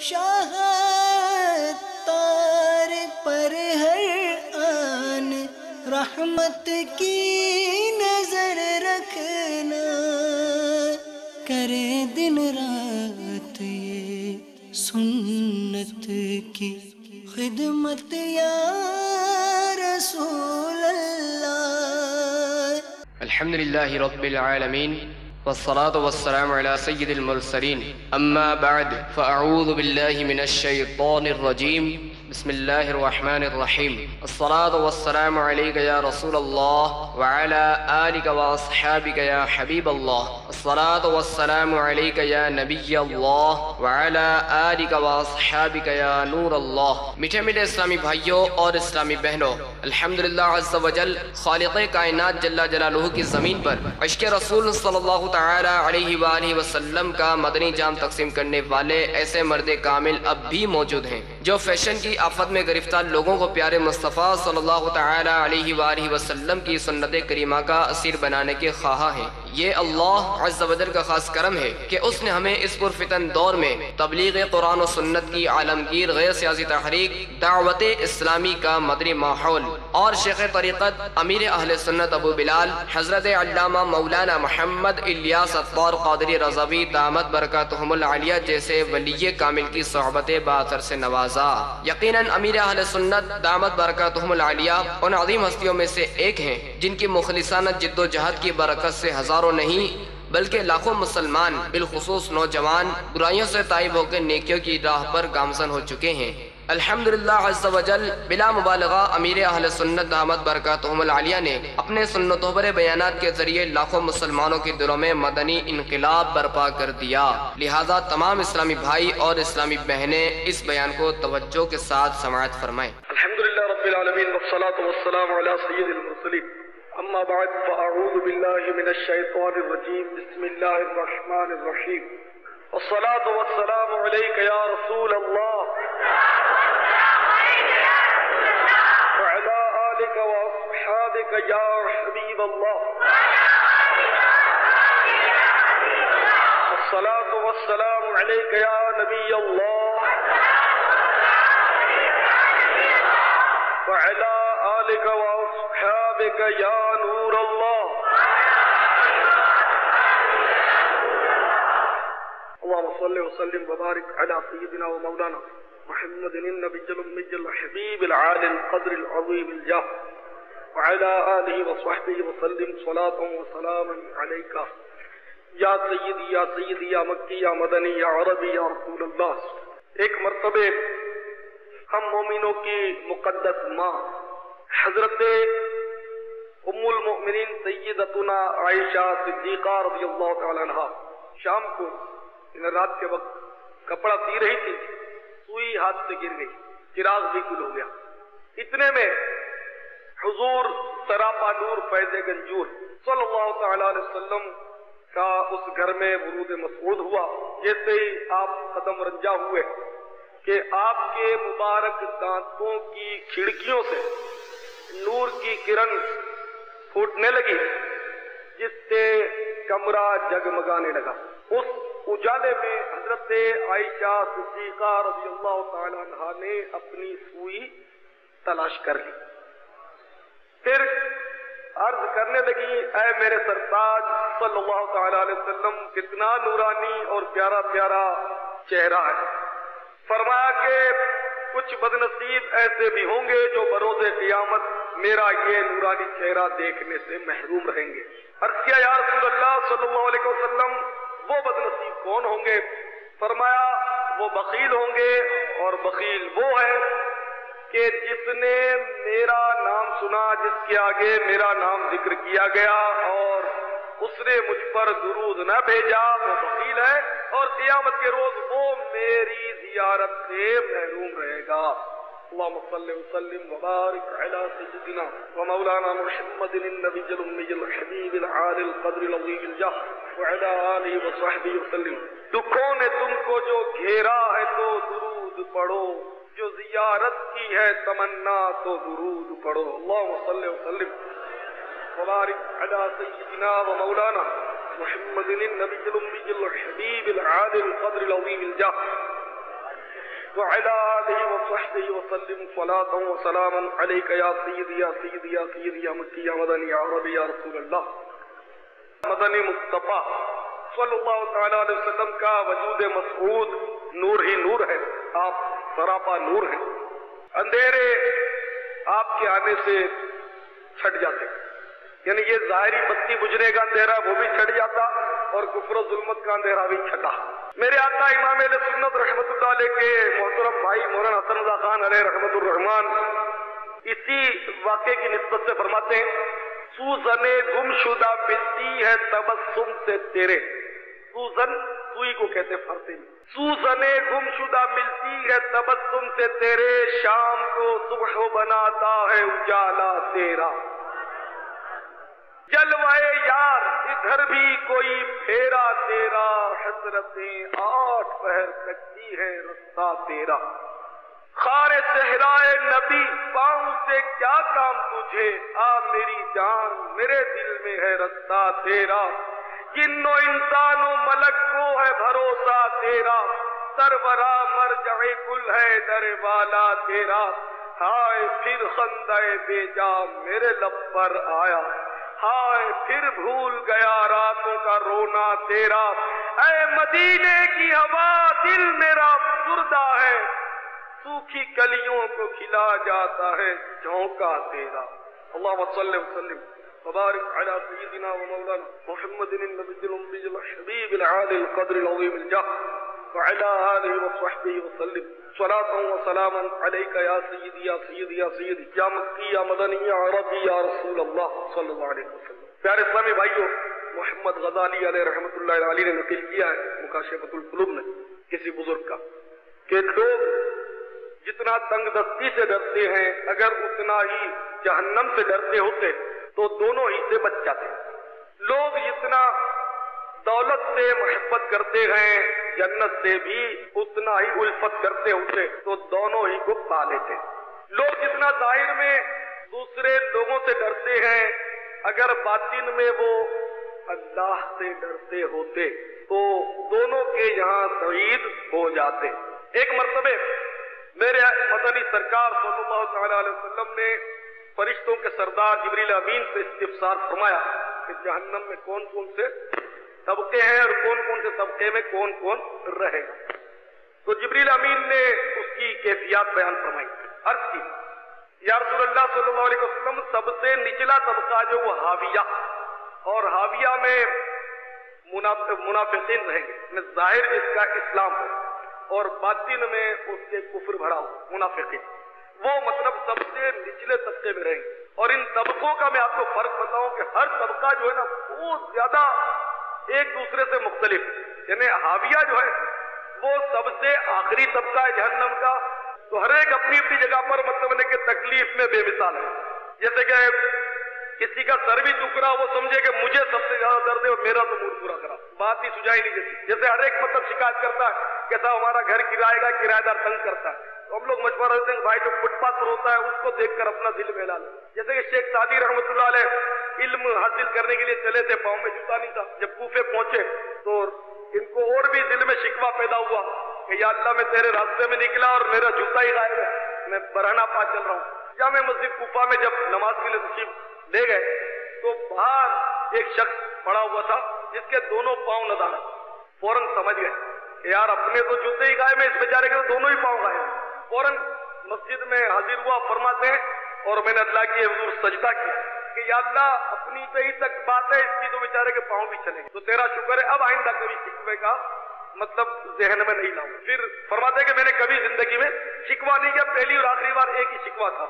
شاہ تار پر ہر آن رحمت کی نظر رکھنا، کرے دن رات یہ سنت کی خدمت یا رسول اللہ۔ الحمد لله رب العالمين والصلاة والسلام على سيد المرسلين، أما بعد فأعوذ بالله من الشيطان الرجيم، بسم الله الرحمن الرحيم، الصلاة والسلام عليك يا رسول الله وعلى آلك وأصحابك يا حبيب الله، الصلاة والسلام عليك يا نبي الله وعلى آلك وأصحابك يا نور الله۔ میٹھے میٹھے اسلامی بھائیوں اور اسلامی بہنوں، الحمدللہ عز و جل خالق کائنات جل جلالہ کی زمین پر عشق رسول صلی اللہ تعالی علیہ وآلہ وسلم کا مدنی جام تقسیم کرنے والے ایسے مرد کامل اب بھی موجود ہیں جو فیشن کی آفت میں گرفتار لوگوں کو پیارے مصطفیٰ صلی اللہ تعالی علیہ وآلہ وسلم کی سنت کریمہ کا اسیر بنانے کے خواہاں ہیں۔ یہ اللہ عز و جل کا خاص کرم ہے کہ اس نے ہمیں اس پرفتن دور میں تبلیغ قرآن و سنت کی عالمگیر غیر سیاسی تحریک، دعوت اسلامی کا مدنی ماحول اور شیخ طریقت امیر اہل سنت ابو بلال حضرت علامہ مولانا محمد الیاس عطار قادری رضوی دامت برکاتہم العالیہ جیسے ولی کامل کی صحبت باثر سے نوازا۔ یقیناً امیر اہل سنت دامت برکاتہم العالیہ ان عظیم ہستیوں میں سے ایک ہیں جن کی مخلصانہ جد و جہد کی برکت سے ہزاروں نہیں بلکہ لاکھوں مسلمان بالخصوص نوجوان برائیوں سے تائب ہو کے نیکیوں کی راہ پر گامزن ہو چکے ہیں۔ الحمدللہ عز و جل بلا مبالغہ امیر اہل سنت دامت برکاتہم العالیہ نے اپنے سنتوں پر بیانات کے ذریعے لاکھوں مسلمانوں کے دلوں میں مدنی انقلاب برپا کر دیا۔ لہذا تمام اسلامی بھائی اور اسلامی بہنیں اس بیان کو توجہ کے ساتھ سماعت فرمائیں۔ الحمدللہ رب العالمین والصلاة والسلام علی سید المرسلین، اما بعد فاعوذ باللہ من الشیطان الرجیم، بسم اللہ الرحمن الرحیم، والصلاة والسلام علیک یا رسول اللہ وعلی آلک واصحابک یا حبیب اللہ، والصلاة والسلام علیک یا نبی اللہ وعلی آلک واصحابک یا نور اللہ۔ اللہم صلی وسلم وبارک علی سیدنا و مولانا محمد النبی الأمی الحبیب العالی القدر العظیم الجاہ وعلی آلہ وصحبہ وسلم صلاة و سلام علیکہ یا سیدی یا سیدی یا مکی یا مدنی یا عربی یا رسول اللہ۔ ایک مرتبہ ہم مومنوں کی مقدس ماں حضرت ام المؤمنین سیدتنا عائشہ صدیقہ رضی اللہ تعالی عنہ شام کو رات کے وقت کپڑا سی رہی تھی، سوئی ہاتھ سے گر گئی، چراغ بھی گل ہو گیا۔ اتنے میں حضور سراپا نور فیض گنجور صلی اللہ تعالی علیہ وسلم کا اس گھر میں ورود مسعود ہوا۔ جیسے ہی آپ قدم رنجا ہوئے کہ آپ کے مبارک دانتوں کی کھڑکیوں سے نور کی کرن پھوٹنے لگی جس سے کمرہ جگمگانے لگا۔ اس اجالے میں حضرت عائشہ صدیقہ رضی اللہ تعالی عنہ نے اپنی سوئی تلاش کر لی، پھر عرض کرنے لگی اے میرے سرتاج صلی اللہ تعالی علیہ وسلم کتنا نورانی اور پیارا پیارا چہرہ ہے۔ فرمایا کہ کچھ بدنصیب ایسے بھی ہوں گے جو بروز قیامت میرا یہ نورانی چہرہ دیکھنے سے محروم رہیں گے۔ عرض کیا یا رسول اللہ صلی اللہ علیہ وسلم وہ بدنصیب کون ہوں گے؟ فرمایا وہ بخیل ہوں گے، اور بخیل وہ ہے کہ جس نے میرا نام سنا، جس کے آگے میرا نام ذکر کیا گیا اور اس نے مجھ پر درود نہ بھیجا، وہ بخیل ہے اور قیامت کے روز وہ میری زیارت سے محروم رہے گا۔ اللہم صلی وسلم وبارک علی سیدنا و مولانا محمد النبی الأمی الحبیب العالی القدر العظیم الجاہ وعلی آلہ وصحبہ وسلم۔ دکھوں نے تم کو جو گھیرا ہے تو درود پڑھو، جو زیارت کی ہے تمنا تو درود پڑھو۔ اللہم صلی وسلم وبارک علی سیدنا و مولانا محمد النبی الأمی الحبیب العالی القدر العظیم الجاہ وعلى آله وصحبه وسلم صلاة وسلاما عليك يا سيدي يا سيدي يا سيدي يا مكي يا مدني يا عربي يا رسول اللہ. مدنی مصطفیٰ صلی اللہ تعالیٰ علیہ وسلم کا وجود مسعود نور ہی نور ہے. آپ سراپا نور ہیں. اندھیرے آپ کے آنے سے چھٹ جاتے، یعنی یہ ظاہری بتی بجھنے کا اندھیرا وہ بھی چھٹ جاتا اور کفر و ظلمت کا اندھیرا بھی چھٹا. میرے آقا امام اہل سنت رحمۃ اللہ علیہ کے محترم بھائی مولانا حسن رضا خان علیہ رحمۃ الرحمان اسی واقعے کی نسبت سے فرماتے ہیں سوزن گم شدہ ملتی ہے تبسم سے تیرے. سوزن سوئی کو کہتے فارسی میں. سوزن گم شدہ ملتی ہے تبسم سے تیرے، شام کو صبح بناتا ہے اجالا تیرا. جلوائے یار ادھر بھی کوئی پھیرا تیرا، حسرتیں 8 پہر تکتی ہے رستہ تیرا. خار صحرائے نبی پاؤں سے کیا کام تجھے، آ میری جان میرے دل میں ہے رستہ تیرا. جن و انسان و ملک کو ہے بھروسہ تیرا، سرورا مرجع کل ہے در والا تیرا. ہائے پھر خندہ بے جا میرے لب پر آیا، ہائے پھر بھول گیا راتوں کا رونا تیرا. اے مدینے کی ہوا دل میرا فسردہ ہے، سوکھی کلیوں کو کھلا جاتا ہے جھونکا تیرا. اللہم صلی وسلم وبارک علی سیدنا و مولانا محمد النبی الامی الحبیب العالی القدر العظیم الجاہ وعلی آلہ وصحبہ وسلم صلاة و سلاما علیک یا سیدی یا سیدی یا سیدی یا مکی یا مدنی یا عربی یا رسول اللہ صلی اللہ علیہ وسلم. پیارے اسلامی بھائیو، محمد غزالی علیہ رحمۃ اللہ علیہ نے نقل کیا ہے مکاشفۃ القلوب میں کسی بزرگ کا کہ لوگ جتنا تنگ دستی سے ڈرتے ہیں اگر اتنا ہی جہنم سے ڈرتے ہوتے تو دونوں ہی سے بچ جاتے. لوگ جتنا دولت سے محبت کرتے ہیں جنت سے بھی اتنا ہی الفت کرتے ہوتے تو دونوں ہی کو پا لیتے. لوگ جتنا ظاہر میں دوسرے لوگوں سے ڈرتے ہیں اگر باطن میں وہ اللہ سے ڈرتے ہوتے تو دونوں کے یہاں شہید ہو جاتے. ایک مرتبہ میرے مدنی سرکار صلی اللہ تعالی علیہ وسلم نے فرشتوں کے سردار جبریل امین سے استفسار فرمایا کہ جہنم میں کون کون سے طبقے ہیں اور کون کون سے طبقے میں کون کون رہے گا. تو جبریل امین نے اس کی کیفیات بیان فرمائی. عرض کی یا رسول اللہ صلی اللہ علیہ وسلم سب سے نچلا طبقہ جو وہ حاویہ، اور حاویہ میں منافقین رہیں گے، ظاہر جس کا اسلام ہو اور باطن میں اس کے کفر بھرا ہو منافقین، وہ مطلب سب سے نچلے طبقے میں رہیں گے. اور ان طبقوں کا میں آپ کو فرق بتاؤں کہ ہر طبقہ جو ہے نا بہت زیادہ ایک دوسرے سے مختلف. یعنی حاویہ جو ہے وہ سب سے آخری طبقہ ہے جہنم کا، تو ہر ایک اپنی اپنی جگہ پر مطلب کہ تکلیف میں بے مثال ہے. جیسے کہ کسی کا سر بھی دکھ رہا وہ سمجھے کہ مجھے سب سے زیادہ درد ہے اور میرا تو موڈ پورا کرا، بات ہی سجائی نہیں دیتی. جیسے ہر ایک مطلب شکایت کرتا ہے کہ صاحب ہمارا گھر کرائے گا، کرایہ دار تنگ کرتا ہے، تو ہم لوگ مشورہ دیتے ہیں بھائی جو فٹ پاتھ پر ہوتا ہے اس کو دیکھ کر اپنا دل بہلا لے. جیسے کہ شیخ سعدی رحمۃ اللہ علیہ علم حاصل کرنے کے لیے چلے تھے، پاؤں میں جوتا نہیں تھا. جب کوفے پہنچے تو ان کو اور بھی دل میں شکوہ پیدا ہوا کہ یا اللہ میں تیرے راستے میں نکلا اور میرا جوتا ہی غائب ہے، میں برہنہ پا چل رہا ہوں. جامع مسجد کوفہ میں جب نماز کے لیے تشریف لے گئے تو باہر ایک شخص پڑا ہوا تھا جس کے دونوں پاؤں ندارت. فوراً سمجھ گئے کہ یار اپنے تو جوتے ہی غائب ہیں، اس بیچارے کے تو دونوں ہی پاؤں غائب ہیں. فوراً مسجد میں حاضر ہوا، فرماتے ہیں اور میں نے اللہ کی حضور سجدہ کیا کہ یا اللہ اپنی پہ ہی تک بات ہے، اس کی تو بیچارے کے پاؤں بھی چلیں گے، تو تیرا شکر ہے اب آئندہ کبھی شکوے کا مطلب ذہن میں نہیں لاؤں. پھر فرماتے ہیں کہ میں نے کبھی زندگی میں شکوہ نہیں کیا، پہلی اور آخری بار ایک ہی شکوہ تھا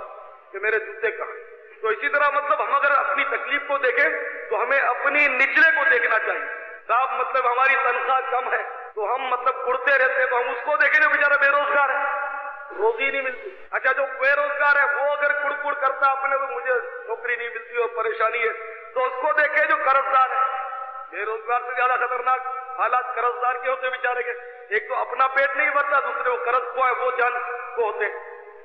کہ میرے جوتے کہاں. تو اسی طرح مطلب ہم اگر اپنی تکلیف کو دیکھیں تو ہمیں اپنی نچلے کو دیکھنا چاہیے. صاحب مطلب ہماری تنخواہ کم ہے تو ہم مطلب اڑتے رہتے ہیں، تو ہم اس کو دیکھیں جو بیچارہ بے روزگار ہے، روزی نہیں ملتی. اچھا جو بے روزگار ہے وہ اگر کڑ کرتا اپنے تو مجھے نوکری نہیں ملتی اور پریشانی ہے، تو اس کو دیکھے جو قرض دار ہے. بے روزگار سے زیادہ خطرناک حالات قرض دار کے ہوتے بیچارے کے، ایک تو اپنا پیٹ نہیں بھرتا، دوسرے وہ قرض کو ہے وہ جان کو ہوتے.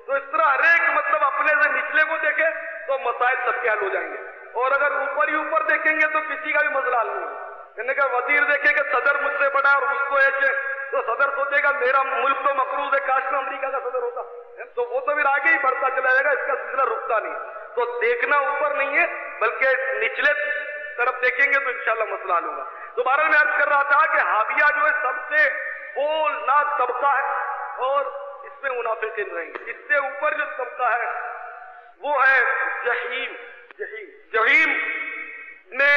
تو اس طرح ہر ایک مطلب اپنے سے نچلے کو دیکھے تو مسائل سب کے حل ہو جائیں گے، اور اگر اوپر ہی اوپر دیکھیں گے تو کسی کا بھی مسئلہ حل نہیں ہوگا. یعنی کہ وزیر دیکھے کہ صدر مجھ سے بڑا ہے اور اس کو ایسے، تو صدر سوچے گا میرا ملک تو مقروض ہے، کاش میں امریکہ پھر آگے ہی بڑھتا چلا جائے گا، اس کا سلسلہ رکتا نہیں. تو دیکھنا اوپر نہیں ہے بلکہ نچلے طرف دیکھیں گے تو انشاءاللہ مسئلہ حل ہوگا. دوبارہ میں عرض کر رہا تھا کہ حاویہ جو ہے سب سے ہولناک طبقہ ہے اور اس میں منافقین رہیں گے. اس سے اوپر جو طبقہ ہے وہ ہے جہیم. جہیم میں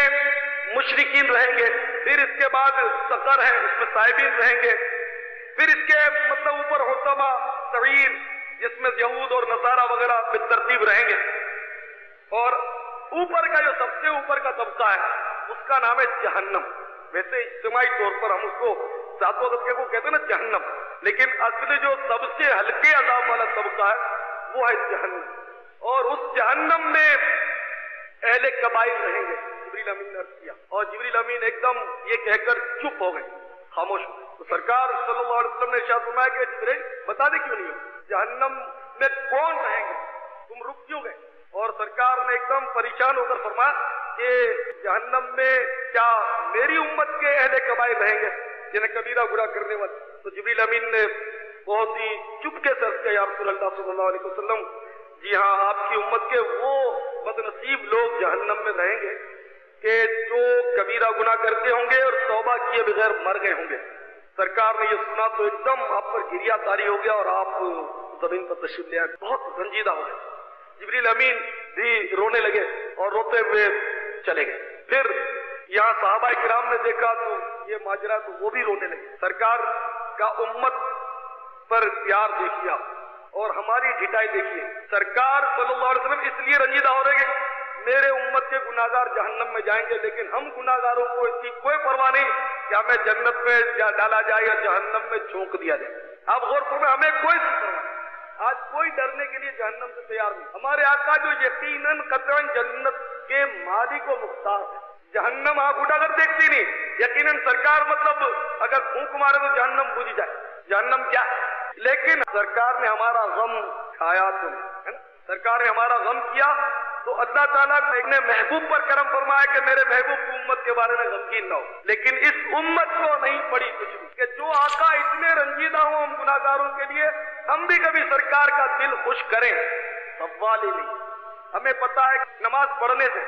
مشرکین رہیں گے، پھر اس کے بعد سقر ہے، اس میں صائبین رہیں گے، پھر اس کے مطلب اوپر حطمہ، سعیر جس میں یہود اور نصارہ وغیرہ بالترتیب رہیں گے. اور اوپر کا جو سب سے اوپر کا طبقہ ہے اس کا نام ہے جہنم. ویسے اجتماعی طور پر ہم اس کو ذات و طبقے کو کہتے ہیں نا جہنم، لیکن اصل جو سب سے ہلکے عذاب والا طبقہ ہے وہ ہے جہنم. اور اس جہنم میں اہل کبائر رہیں گے. جبریل امین نے عرض کیا اور جبریل امین ایک دم یہ کہہ کر چپ ہو گئے، خاموش ہو گئے. تو سرکار صلی اللہ علیہ وسلم نے ارشاد فرمایا کہ جبریل بتا دے کیوں نہیں ہو جہنم میں کون رہیں گے، تم رک کیوں گئے؟ اور سرکار نے ایک دم پریشان ہو کر فرمایا کہ جہنم میں کیا میری امت کے اہل کبائر رہیں گے جنہیں کبیرہ گناہ کرنے والے؟ تو جبریل امین نے بہت ہی چپکے سے عرض کیا یا رسول اللہ صلی اللہ علیہ وسلم، جی ہاں آپ کی امت کے وہ بد نصیب لوگ جہنم میں رہیں گے کہ جو کبیرہ گناہ کرتے ہوں گے اور توبہ کیے بغیر مر گئے ہوں گے. سرکار نے یہ سنا تو ایک دم آپ پر گریا طاری ہو گیا اور آپ زمین پر تشریف لے آئے، بہت رنجیدہ ہو گئے. جبریل امین بھی رونے لگے اور روتے ہوئے چلے گئے. پھر یہاں صحابہ کرام نے دیکھا تو یہ ماجرا تو وہ بھی رونے لگے. سرکار کا امت پر پیار دیکھیے اور ہماری ڈھٹائی دیکھیے. سرکار صلی اللہ علیہ وسلم اس لیے رنجیدہ ہو رہے کہ میرے امت کے گناہگار جہنم میں جائیں گے، لیکن ہم گناہگاروں کو اس کی کوئی پرواہ نہیں کہ ہمیں جنت میں ڈالا جائے یا جہنم میں جھونک دیا جائے. آپ غور فرمائیں، ہمیں کوئی پرواہ نہیں. آج کوئی ڈرنے کے لیے جہنم سے تیار نہیں. ہمارے آقا جو یقیناً قطعاً جنت کے مالک و مختار ہے، جہنم آنکھ اٹھا کر دیکھتی نہیں. یقیناً سرکار مطلب اگر پھونک مارے تو جہنم بجھ جائے، جہنم کیا ہے. لیکن سرکار نے ہمارا غم کھایا تو نہیں، سرکار نے ہمارا غم کیا تو اللہ تعالیٰ نے اپنے محبوب پر کرم فرمایا کہ میرے محبوب کی امت کے بارے میں غمگین نہ ہو. لیکن اس امت کو نہیں پڑی کچھ بھی کہ جو آقا اتنے رنجیدہ ہوں ہم گناہگاروں کے لیے، ہم بھی کبھی سرکار کا دل خوش کریں. سوال ہی نہیں. ہمیں پتا ہے کہ نماز پڑھنے سے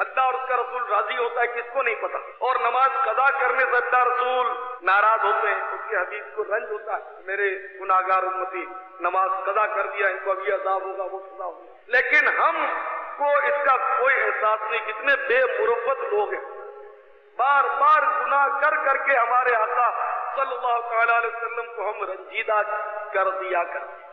اللہ اور اس کا رسول راضی ہوتا ہے، کس کو نہیں پتا. اور نماز قضا کرنے سے اللہ رسول ناراض ہوتے ہیں، اس کے حبیب کو رنج ہوتا ہے میرے گناہگار امتی نماز قضا کر دیا، ان کو ابھی عذاب ہوگا وہ سزا ہوگی. لیکن ہم کو اس کا کوئی احساس نہیں. کتنے بے مروت لوگ ہیں، بار بار گناہ کر کر کے ہمارے آقا صلی اللہ تعالی علیہ وسلم کو ہم رنجیدہ کر دیا کرتے.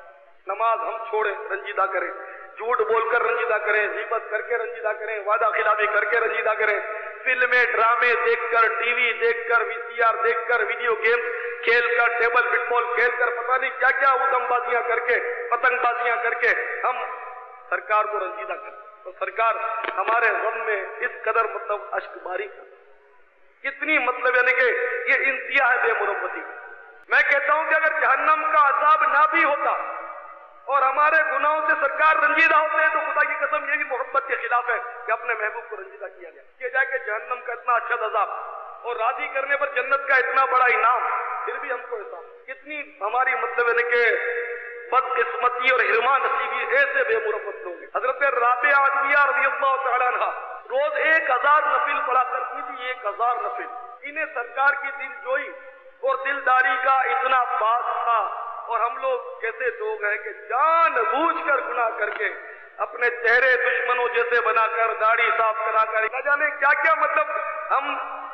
نماز ہم چھوڑیں رنجیدہ کریں، جھوٹ بول کر رنجیدہ کریں، غیبت کر کے رنجیدہ کریں، وعدہ خلافی کر کے رنجیدہ کریں، فلمیں ڈرامے دیکھ کر، ٹی وی دیکھ کر، وی سی آر دیکھ کر، ویڈیو گیم کھیل کر، ٹیبل فٹ بال کھیل کر، پتہ نہیں کیا کیا ادم بازیاں کر کے، پتنگ بازیاں کر کے ہم سرکار کو رنجیدہ کرتے. تو سرکار ہمارے غم میں اس قدر مطلب اشک باری کر، کتنی مطلب یعنی کہ یہ انتہا ہے بے مروتی. میں کہتا ہوں کہ اگر جہنم کا عذاب نہ بھی ہوتا اور ہمارے گناہوں سے سرکار رنجیدہ ہوتے ہیں تو خدا کی قسم یہ بھی محبت کے خلاف ہے کہ اپنے محبوب کو رنجیدہ کیا جائے کہ جہنم کا اتنا اچھا عذاب اور راضی کرنے پر جنت کا اتنا بڑا انعام، پھر بھی ہم کو احساس. کتنی ہماری مطلب یعنی کہ بدقسمتی اور حرمان نصیبی ایسے بے مربت لوگ ہیں. حضرت رابعہ عدویہ رضی اللہ تعالیٰ عنہ روز 1000 نفل پڑھا کرتی تھی. 1000 نفل. انہیں سرکار کی دل جوئی اور دلداری کا اتنا باس تھا. اور ہم لوگ کیسے لوگ ہیں کہ جان بوجھ کر گناہ کر کے اپنے چہرے دشمنوں جیسے بنا کر، داڑھی صاف کرا کر، نہ جانے کیا کیا مطلب ہم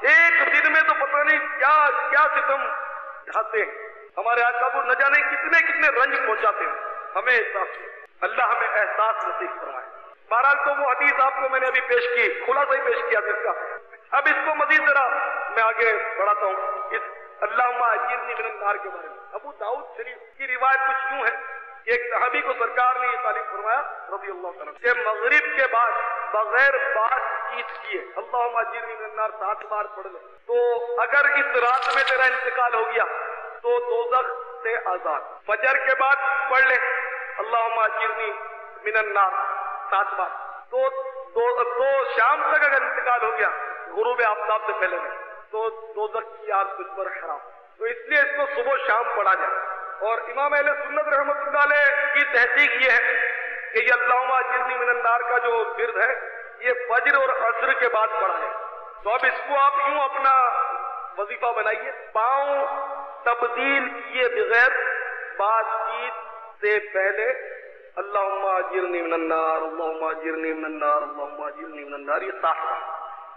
ایک دن میں تو پتہ نہیں کیا کیا ستم ڈھاتے ہیں. ہمارے آقا کو نہ جانے کتنے کتنے رنج پہنچاتے ہیں. ہمیں احساس، اللہ ہمیں احساس نصیب فرمائے. بہرحال تو وہ حدیث آپ کو میں نے ابھی پیش کی، خلاصہ ہی پیش کیا اس کا. اب اس کو مزید ذرا میں آگے بڑھاتا ہوں اس اللہم اجرنی من النار کے بارے میں. ابو داؤد شریف کی روایت کچھ یوں ہے کہ ایک صحابی کو سرکار نے یہ تعلیم فرمایا رضی اللہ عنہ کہ مغرب کے بعد بغیر بات چیت کیے اللہم اجرنی من النار 7 بار پڑھ لے تو اگر اس رات میں تیرا انتقال ہو گیا تو دوزخ سے آزاد. فجر کے بعد پڑھ لے اللہم اجرنی من النار 7 بار تو شام تک اگر انتقال ہو گیا غروب آفتاب سے پہلے میں تو دوزخ کی آگ تجھ پر حرام. تو اس لیے اس کو صبح شام پڑھا جائے. اور امام اہل سنت رحمۃ اللہ علیہ کی تحقیق یہ ہے کہ یہ اللہم اجرنی من النار کا جو ورد ہے یہ فجر اور عصر کے بعد پڑھا ہے. تو اب اس کو آپ یوں اپنا وظیفہ بنائیے، پاؤں تبدیل کیے بغیر بات چیت سے پہلے اللہم اجرنی من النار، اللہم اجرنی من النار، اللہم اجرنی من النار، یہ 60 بار.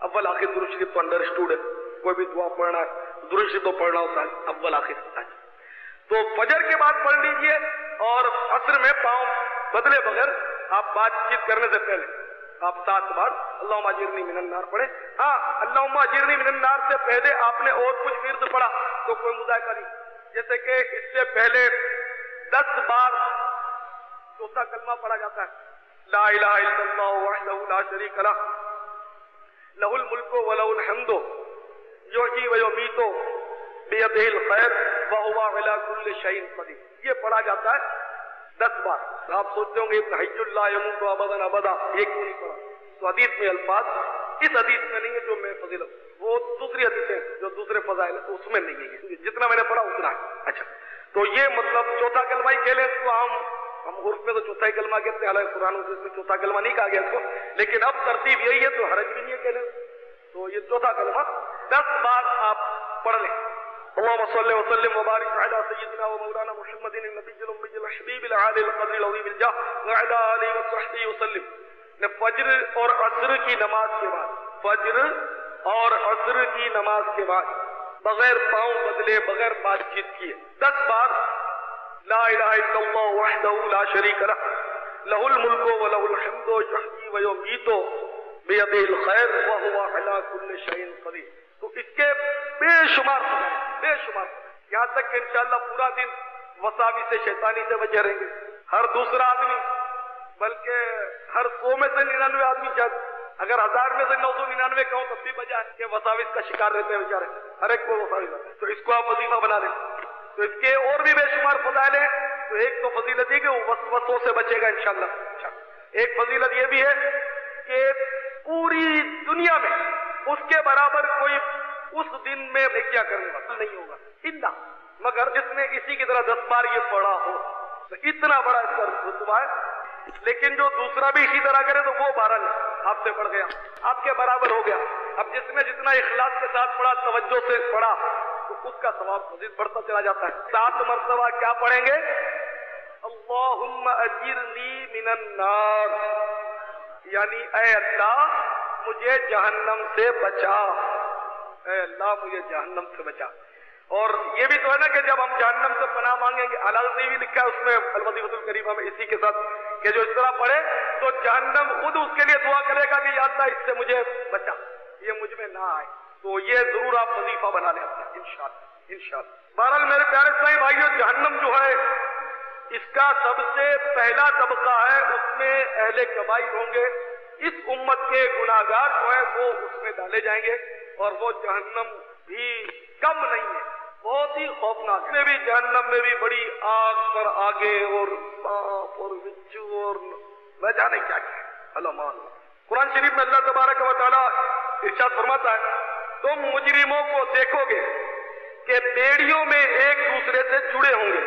اول آخر درود شریف تو انڈرسٹوڈ ہے، کوئی بھی دعا پڑھنا ہے درود شریف تو پڑھنا ہوتا ہے اول آخر. تو فجر کے بعد پڑھ لیجئے اور عصر میں پاؤں بدلے بغیر آپ بات چیت کرنے سے پہلے آپ 7 بار اللہم اجرنی من النار پڑھیں. ہاں اللہم اجرنی من النار سے پہلے آپ نے اور کچھ ورد پڑھا تو کوئی مذائقہ نہیں، جیسے کہ اس سے پہلے 10 بار چوتھا کلمہ پڑھا جاتا ہے، لا الہ الا اللہ وحدہ لا شریک لہ لہ الملک ولہ الحمد یحیی و یمیت بیدہ الخیر وہو علی کل شیء قدیر. یہ پڑھا جاتا ہے 10 بار. آپ سوچتے ہوں گے ابن حی اللہ یموت ابدا ابدا یہ کیوں نہیں پڑھا؟ تو حدیث میں الفاظ اس حدیث میں نہیں ہے جو میں فضیلت، وہ دوسری حدیثیں جو دوسرے فضائل ہیں تو اس میں نہیں ہے، جتنا میں نے پڑھا اتنا ہے. اچھا تو یہ مطلب چوتھا کلمہ ہی کہہ لیں اس کو، ہم عرف میں تو چوتھا ہی کلمہ کہتے ہیں، حالانکہ قرآن میں چوتھا کلمہ نہیں کہا گیا اس کو، لیکن اب ترتیب یہی ہے تو حرج بھی نہیں ہے کہہ لیں. تو یہ چوتھا کلمہ 10 بار آپ پڑھ لیں. اللهم صل وسلم وبارك على سيدنا ومولانا محمد النبي الأمي الحبيب العالي القدر العظيم الجاه وعلى آله وصحبه وسلم. فجر اور عصر کی نماز کے بعد، فجر اور عصر کی نماز کے بعد بغیر پاؤں بدلے بغیر بات چیت کیے 10 بار لا الہ الا اللہ وحدہ لا شریک لہ لہ الملک ولہ الحمد یحیی و یمیت بیدہ الخیر وہو علی کل شیء قدیر. تو اس کے بے شمار یہاں تک کہ انشاءاللہ پورا دن وساوس شیطانی سے بچے رہیں گے. ہر دوسرا آدمی، بلکہ ہر 100 میں سے 99 آدمی چاہتے، اگر 1000 میں سے 999 کہوں تب بھی بجائے کہ وساوس کا شکار رہتے ہیں بیچارے، ہر ایک کو وساوس آتا ہے. تو اس کو آپ وظیفہ بنا لیں. تو اس کے اور بھی بے شمار فضائل ہیں. تو ایک تو فضیلت ہے کہ وہ وسوسوں سے بچے گا انشاءاللہ. ایک فضیلت یہ بھی ہے کہ پوری دنیا میں اس کے برابر کوئی اس دن میں کیا کرنے والا نہیں ہوگا الا مگر جس نے اسی کی طرح 10 بار یہ پڑھا ہو. تو اتنا بڑا اس کا رتبہ ہے. لیکن جو دوسرا بھی اسی طرح کرے تو وہ 12 آپ سے بڑھ گیا، آپ کے برابر ہو گیا. اب جس نے جتنا اخلاص کے ساتھ پڑھا، توجہ سے پڑھا، تو اس کا ثواب مزید بڑھتا چلا جاتا ہے. 7 مرتبہ کیا پڑھیں گے؟ اللہم اجرنی من النار، یعنی اے اللہ مجھے جہنم سے بچا، اے اللہ مجھے جہنم سے بچا. اور یہ بھی تو ہے نا کہ جب ہم جہنم سے پناہ مانگیں گے، اعلیٰ نے بھی لکھا ہے اس میں الوظیفۃ الکریمہ میں اسی کے ساتھ کہ جو اس طرح پڑھے تو جہنم خود اس کے لیے دعا کرے گا کہ یا اللہ اس سے مجھے بچا، یہ مجھ میں نہ آئے. تو یہ ضرور آپ وظیفہ بنا لیں اپنا انشاءاللہ. بہرحال میرے پیارے اسلامی بھائیو، جہنم جو ہے اس کا سب سے پہلا طبقہ ہے، اس میں اہل کبائر ہوں گے. اس امت کے گناہگار جو ہے وہ اس میں ڈالے جائیں گے، اور وہ جہنم بھی کم نہیں ہے، بہت ہی خوفناک ہے. بھی جہنم میں بھی بڑی آگ پر آگے اور سانپ اور بچھو اور نہ جانے کیا کیا علمان. قرآن شریف میں اللہ تبارک و تعالیٰ ارشاد فرماتا ہے تم مجرموں کو دیکھو گے کہ بیڑیوں میں ایک دوسرے سے جڑے ہوں گے،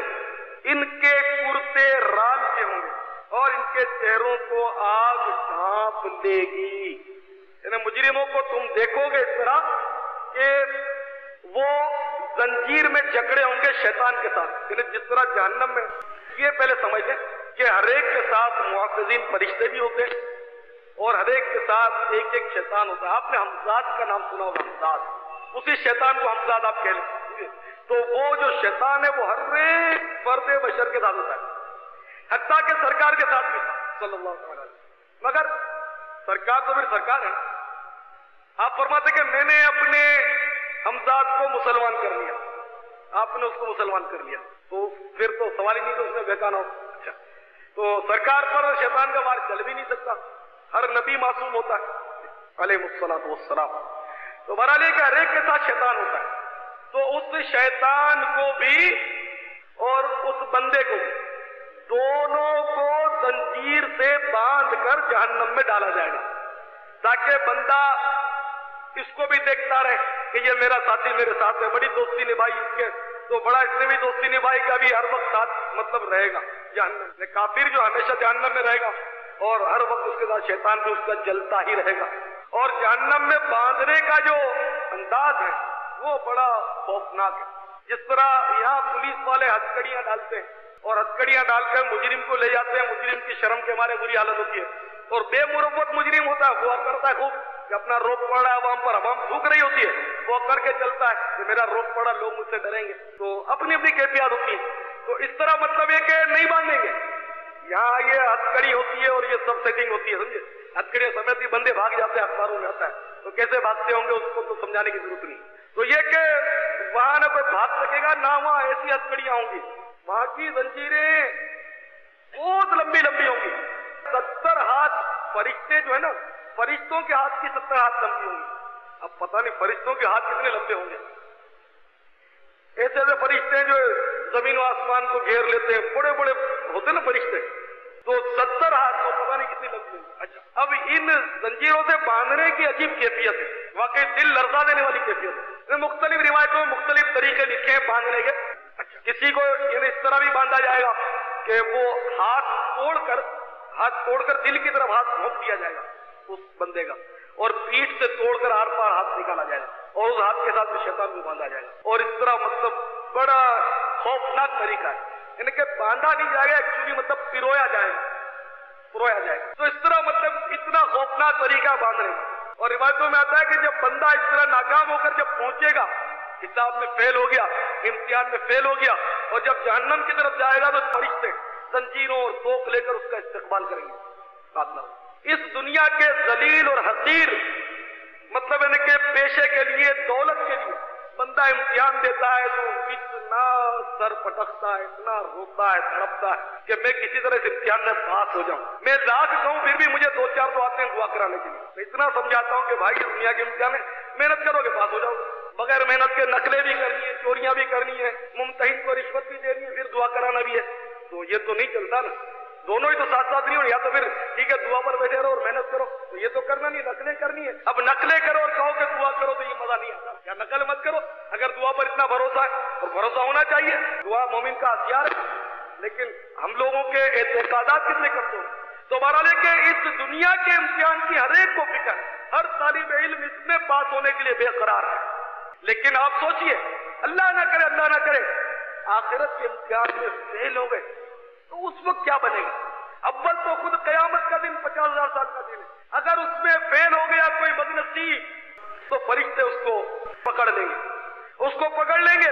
ان کے کرتے رال کے ہوں گے اور ان کے چہروں کو آگ ڈھانپ لے گی. یعنی مجرموں کو تم دیکھو گے اس طرح کہ وہ زنجیر میں جکڑے ہوں گے شیطان کے ساتھ. یعنی جس طرح جہنم میں، یہ پہلے سمجھ لیں کہ ہر ایک کے ساتھ محافظین فرشتے بھی ہوتے ہیں اور ہر ایک کے ساتھ ایک ایک شیطان ہوتا ہے. آپ نے حمزاد کا نام سنا ہوگا، حمزاد، اسی شیطان کو حمزاد آپ کہہ لیں. تو وہ جو شیطان ہے وہ ہر ایک فرد بشر کے ساتھ ہوتا ہے، حتیٰ کہ سرکار کے ساتھ بھی تھا صلی اللہ علیہ وسلم. مگر سرکار تو پھر سرکار ہے. آپ فرماتے کہ میں نے اپنے حمزاد کو مسلمان کر لیا، آپ نے اس کو مسلمان کر لیا، تو پھر تو سوال ہی نہیں کہ اس نے بہکانا ہو. اچھا، تو سرکار پر شیطان کا وار چل بھی نہیں سکتا، ہر نبی معصوم ہوتا ہے علیہ الصلوۃ والسلام. تو بہرحال یہ کہ ہر ایک کے ساتھ شیطان ہوتا ہے. تو اس شیطان کو بھی اور اس بندے کو بھی دونوں کو زنجیر سے باندھ کر جہنم میں ڈالا جائے گا، تاکہ بندہ اس کو بھی دیکھتا رہے کہ یہ میرا ساتھی میرے ساتھ ہے، بڑی دوستی نبھائی، اس کے تو بڑا اس نے بھی دوستی نبھائی کہ ابھی ہر وقت ساتھ مطلب رہے گا جہنم میں، کافر جو ہمیشہ جہنم میں رہے گا اور ہر وقت اس کے ساتھ شیطان بھی اس کا جلتا ہی رہے گا. اور جہنم میں باندھنے کا جو انداز ہے وہ بڑا خوفناک ہے. جس طرح یہاں پولیس والے ہتھکڑیاں ڈالتے ہیں اور ہتھکڑیاں ڈال کر مجرم کو لے جاتے ہیں، مجرم کی شرم کے مارے بری حالت ہوتی ہے، اور بے مروت مجرم ہوتا ہے وہ کرتا ہے خوب کہ اپنا روپ پڑا ہے عوام پر، عوام تھوک رہی ہوتی ہے، وہ کر کے چلتا ہے کہ میرا روپ پڑا، لوگ مجھ سے ڈریں گے. تو اپنی اپنی کیفیات ہوتی ہے. تو اس طرح مطلب یہ کہ نہیں باندھیں گے. یہاں یہ ہتھکڑی ہوتی ہے اور یہ سب سیٹنگ ہوتی ہے، سمجھے. ہتھکڑی سمیت ہی بندے بھاگ جاتے ہیں، اخباروں میں آتا ہے. تو کیسے بھاگتے ہوں گے اس کو تو سمجھانے کی ضرورت نہیں. تو یہ کہ وہاں نہ کوئی بھاگ سکے گا نہ وہاں ایسی ہتھکڑیاں ہوں گی. وہاں کی زنجیریں بہت لمبی لمبی ہوں گی. 70 ہاتھ فرشتے جو ہے نا، فرشتوں کے ہاتھ کی 70 ہاتھ لمبی ہوں گی. اب پتہ نہیں فرشتوں کے ہاتھ کتنے لمبے ہوں گے. ایسے ایسے فرشتے جو زمین و آسمان کو گھیر لیتے ہیں، بڑے بڑے ہوتے نا فرشتے، تو 70 ہاتھ تو پتہ نہیں کتنی لمبی ہوں گی. اچھا، اب ان زنجیروں سے باندھنے کی عجیب کیفیت ہے، واقعی دل لرزا دینے والی کیفیت ہے. مختلف روایتوں میں مختلف طریقے لکھے ہیں باندھنے کے. اچھا، کسی کو یعنی اس طرح بھی باندھا جائے گا کہ وہ ہاتھ توڑ کر دل کی طرف ہاتھ گھونپ دیا جائے گا اس بندے کا، اور پیٹھ سے توڑ کر آر پار ہاتھ نکالا جائے گا، اور اس ہاتھ کے ساتھ شیطان کو باندھا جائے گا. اور اس طرح مطلب بڑا خوفناک طریقہ ہے، یعنی کہ باندھا نہیں جائے گا، ایکچولی مطلب پرویا جائے گا. تو اس طرح مطلب اتنا خوفناک طریقہ باندھنے کا. اور روایتوں میں آتا ہے کہ جب بندہ اس طرح ناکام ہو کر جب پہنچے گا، حساب میں فیل ہو گیا، امتحان میں فیل ہو گیا، اور جب جہنم کی طرف جائے گا تو فرشتے زنجیروں اور توق لے کر اس کا استقبال کریں گے. اس دنیا کے ذلیل اور حقیر مطلب یعنی کہ پیشے کے لیے، دولت کے لیے بندہ امتحان دیتا ہے تو اتنا سر پٹکتا ہے، اتنا روتا ہے، تڑپتا ہے کہ میں کسی طرح اس امتحان میں پاس ہو جاؤں. میں لاکھ کہوں پھر بھی مجھے 2-4 تو آتے ہیں دعا کرانے کے لیے. میں اتنا سمجھاتا ہوں کہ بھائی دنیا کے امتحان ہے، محنت کرو گے پاس ہو جاؤ. بغیر محنت کے نقلیں بھی کرنی ہے، چوریاں بھی کرنی ہے، ممتحن کو رشوت بھی دینی ہے، پھر دعا کرانا بھی ہے. تو یہ تو نہیں چلتا نا، دونوں ہی تو ساتھ ساتھ نہیں ہو. یا تو پھر ٹھیک ہے دعا پر بیٹھے رہو اور محنت کرو، تو یہ تو کرنا نہیں، نقلیں کرنی ہے. اب نقلیں کرو اور کہو کہ دعا کرو تو یہ مزہ نہیں آتا. یا نقل مت کرو. اگر دعا پر اتنا بھروسہ ہے، اور بھروسہ ہونا چاہیے، دعا مومن کا ہتھیار ہے، لیکن ہم لوگوں کے اعتقادات کتنے کمزور ہیں. تو بہرحال ہے کہ اس دنیا کے امتحان کی ہر ایک کو فکر ہے، ہر طالب علم اس میں پاس ہونے کے لیے بے قرار ہے. لیکن آپ سوچئے، اللہ نہ کرے آخرت کے امتحان میں فیل ہو گئے تو اس وقت کیا بنے گا؟ اول تو خود قیامت کا دن 50,000 سال کا دن ہے. اگر اس میں فیل ہو گیا کوئی بدنصیب تو فرشتے اس کو پکڑ لیں گے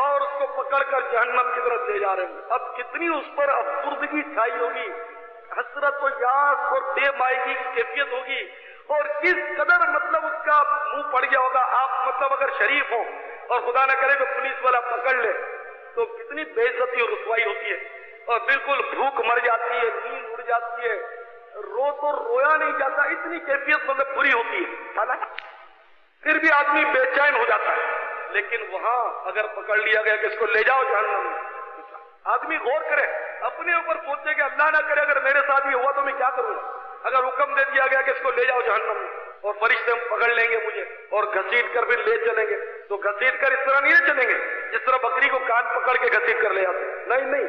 اور اس کو پکڑ کر جہنم کی طرف لے جا رہے ہیں. اب کتنی اس پر افسردگی چھائی ہوگی، حسرت و یاس اور بے مائگی کی کیفیت ہوگی، اور کس قدر مطلب اس کا منہ پڑ گیا ہوگا. آپ مطلب اگر شریف ہو اور خدا نہ کرے کہ پولیس والا پکڑ لے تو کتنی بے عزتی اور رسوائی ہوتی ہے، اور بالکل بھوک مر جاتی ہے، نیند اڑ جاتی ہے، رو تو رویا نہیں جاتا، اتنی کیفیت مطلب بری ہوتی ہے. پھر بھی آدمی بے چین ہو جاتا ہے. لیکن وہاں اگر پکڑ لیا گیا کہ اس کو لے جاؤ جہنم میں، آدمی غور کرے، اپنے اوپر سوچے کہ اللہ نہ کرے اگر میرے ساتھ یہ ہوا تو میں کیا کروں گا. اگر حکم دے دیا گیا کہ اس کو لے جاؤ جہنم میں، اور فرشتے پکڑ لیں گے مجھے اور گھسیٹ کر پھر لے چلیں گے، تو گھسیٹ کر اس طرح نہیں لے چلیں گے جس طرح بکری کو کان پکڑ کے گھسیٹ کر لے آتے. نہیں،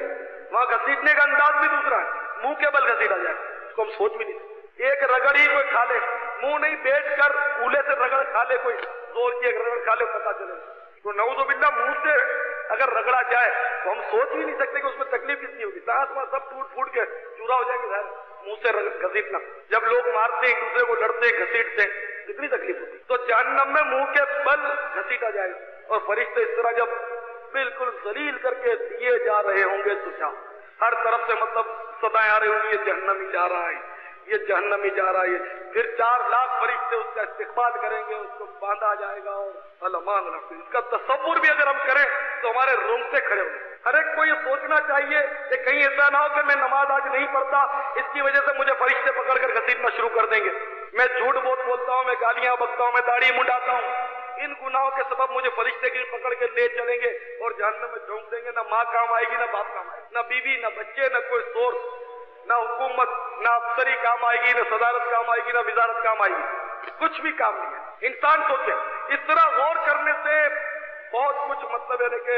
وہاں گھسیٹنے کا انداز بھی دوسرا ہے، منہ کے بل گھسیٹا جائے، اس کو ہم سوچ بھی نہیں سکتے. ایک رگڑ ہی کوئی کھا لے، منہ نہیں بیٹھ کر اولے سے رگڑ کھا لے، کوئی زور کی ایک رگڑ کھا لے پتا چلے. تو نعوذ باللہ منہ سے اگر رگڑا جائے تو ہم سوچ ہی نہیں سکتے کہ اس میں تکلیف کتنی ہوگی. سانس میں سب ٹوٹ کے چورا ہو جائیں گے ظاہر منہ سے گھسیٹنا. جب لوگ مارتے ایک دوسرے کو لڑتے گھسیٹتے کتنی تکلیف ہوتی. تو جہنم میں منہ کے بل گھسیٹا جائے گا، اور فرشتے اس طرح جب بالکل ذلیل کر کے دیے جا رہے ہوں گے تو کیا ہر طرف سے مطلب صدائیں آ رہی ہوں گی، یہ جہنم ہی جا رہا ہے، یہ جہنم ہی جا رہا ہے. پھر 4 لاکھ فرشتے اس کا استقبال کریں گے، اس کو باندھا جائے گا. اور الامان رکھتے اس کا تصور بھی اگر ہم کریں تو ہمارے رونگٹے کھڑے ہوں گے. ہر ایک کو یہ سوچنا چاہیے کہ کہیں ایسا نہ ہو کہ میں نماز آج نہیں پڑھتا، اس کی وجہ سے مجھے فرشتے پکڑ کر گھسیٹنا شروع کر دیں گے، میں جھوٹ بہت بولتا ہوں، میں گالیاں بکتا ہوں، میں داڑھی منڈاتا ہوں، ان گناہوں کے سبب مجھے فرشتے کی پکڑ کے لے چلیں گے اور جہنم میں جھونک دیں گے. نہ ماں کام آئے گی، نہ باپ کام آئے گی، نہ بیوی، نہ بچے، نہ کوئی سورس، نہ حکومت، نہ افسری کام آئے گی، نہ صدارت کام آئے گی، نہ وزارت کام آئے گی، کچھ بھی کام نہیں ہے. انسان سوچے، اس طرح غور کرنے سے بہت کچھ مطلب ہے کہ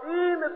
3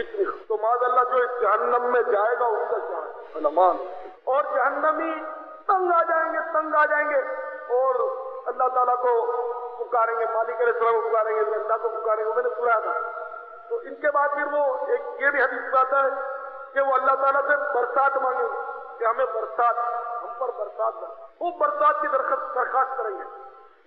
اتنی تو معاذ اللہ جو اس جہنم میں جائے گا اس کا کیا ہے علمان. اور جہنمی تنگ آ جائیں گے اور اللہ تعالیٰ کو پکاریں گے، مالک علیہ السلام کو پکاریں گے، اللہ کو پکاریں گے. میں نے سنا تھا. تو ان کے بعد پھر وہ ایک یہ بھی حدیث میں آتا ہے کہ وہ اللہ تعالیٰ سے برسات مانگیں گے کہ ہمیں برسات، ہم پر برسات دے. وہ برسات کی درخواست کریں گے.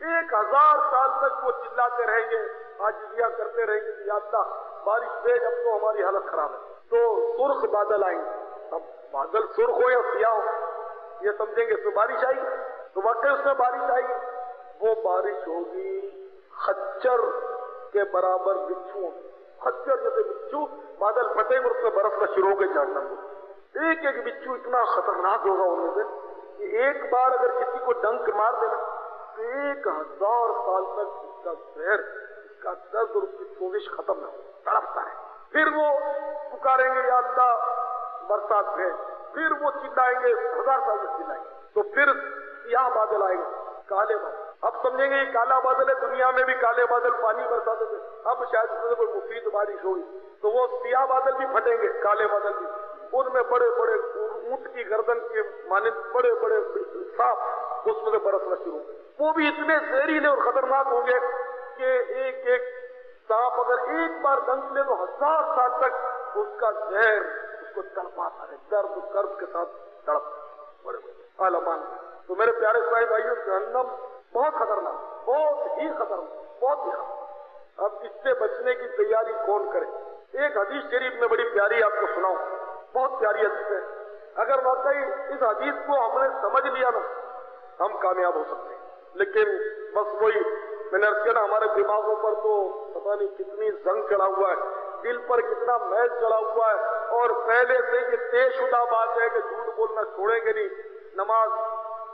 1000 سال تک وہ چلاتے رہیں گے، عاجزیاں کرتے رہیں گے کہ یا اللہ بارش بھیج، اب تو ہماری حالت خراب ہے. تو سرخ بادل آئیں گے. اب بادل سرخ ہو یا سیاہ ہو یہ سمجھیں گے تو بارش آئی، تو واقعی اس میں بارش آئی. وہ بارش ہوگی خچر کے برابر بچھو، خچر جیسے بچھو بادل پھٹیں گے اور اس میں برسنا شروع ہو گئے جہنم میں. ایک ایک بچھو اتنا خطرناک ہوگا ان میں سے کہ ایک بار اگر کسی کو ڈنک مار دینا تو 1000 سال تک اس کا زہر، اس کا درد اور اس کی سوزش ختم نہ ہو، تڑپتا ہے. پھر وہ پکاریں گے یا اللہ برسات بھیج. پھر وہ چلائیں گے، 1000 سال تک چلائیں گے. تو پھر سیاہ بادل آئیں گے، کالے بادل. اب سمجھیں گے یہ کالا بادل ہے، دنیا میں بھی کالے بادل پانی برساتے تھے، اب شاید اس میں کوئی مفید بارش ہوگی. تو وہ سیاہ بادل بھی پھٹیں گے، کالے بادل بھی. ان میں بڑے بڑے اونٹ کی گردن کے مانند بڑے بڑے سانپ اس میں سے برسنا شروع ہو گئے. وہ بھی اتنے زہریلے اور خطرناک ہوں گے کہ ایک ایک سانپ اگر ایک بار ڈنک لے تو 1000 سال تک اس کا زہر اس کو تڑپاتا ہے، درد کے ساتھ تڑپ بڑے بڑے عالمان. تو میرے پیارے صاحب بھائیوں، جہنم بہت خطرناک، بہت ہی خطرناک، بہت ہی خطرناک. اب اس سے بچنے کی تیاری کون کرے؟ ایک حدیث شریف میں بڑی پیاری آپ کو سناؤں، بہت پیاری حدیث ہے. اگر واقعی اس حدیث کو ہم نے سمجھ لیا نا ہم کامیاب ہو سکتے ہیں. لیکن بس وہی میں نے عرض کیا نا، ہمارے دماغوں پر تو پتہ نہیں کتنی زنگ چڑھا ہوا ہے، دل پر کتنا میل چڑھا ہوا ہے، اور پہلے سے یہ طے شدہ بات ہے کہ جھوٹ بولنا چھوڑیں گے نہیں، نماز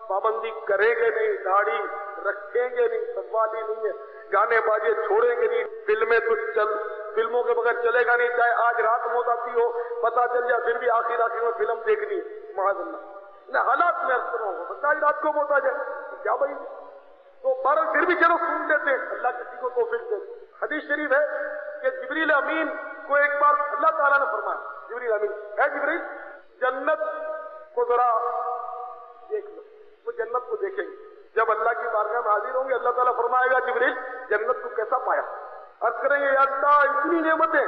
پابندی کریں گے نہیں، داڑھی رکھیں گے نہیں، سوال ہی نہیں ہے، گانے باجے چھوڑیں گے نہیں، فلمیں تو فلموں کے بغیر چلے گا نہیں، چاہے آج رات موت آتی ہو پتا چل جائے پھر بھی آخر میں فلم دیکھنی ہے. معاذ اللہ حالات میں عرض کرنا ہوگا، بتا رات کو موت آ جائے کیا بھائی. تو بہرحال پھر بھی چلو سن لیتے ہیں، اللہ کسی کو توفیق دے. حدیث شریف ہے کہ جبریل امین کو ایک بار اللہ تعالیٰ نے فرمایا، جبریل امین ہے جبریل جنت کو ذرا دیکھ لو. وہ جنت کو دیکھیں گے، جب اللہ کی بارگاہ میں حاضر ہوں گے اللہ تعالیٰ فرمائے گا جبریل جنت کو کیسا پایا؟ عرض کریں گے یا اللہ اتنی نعمتیں،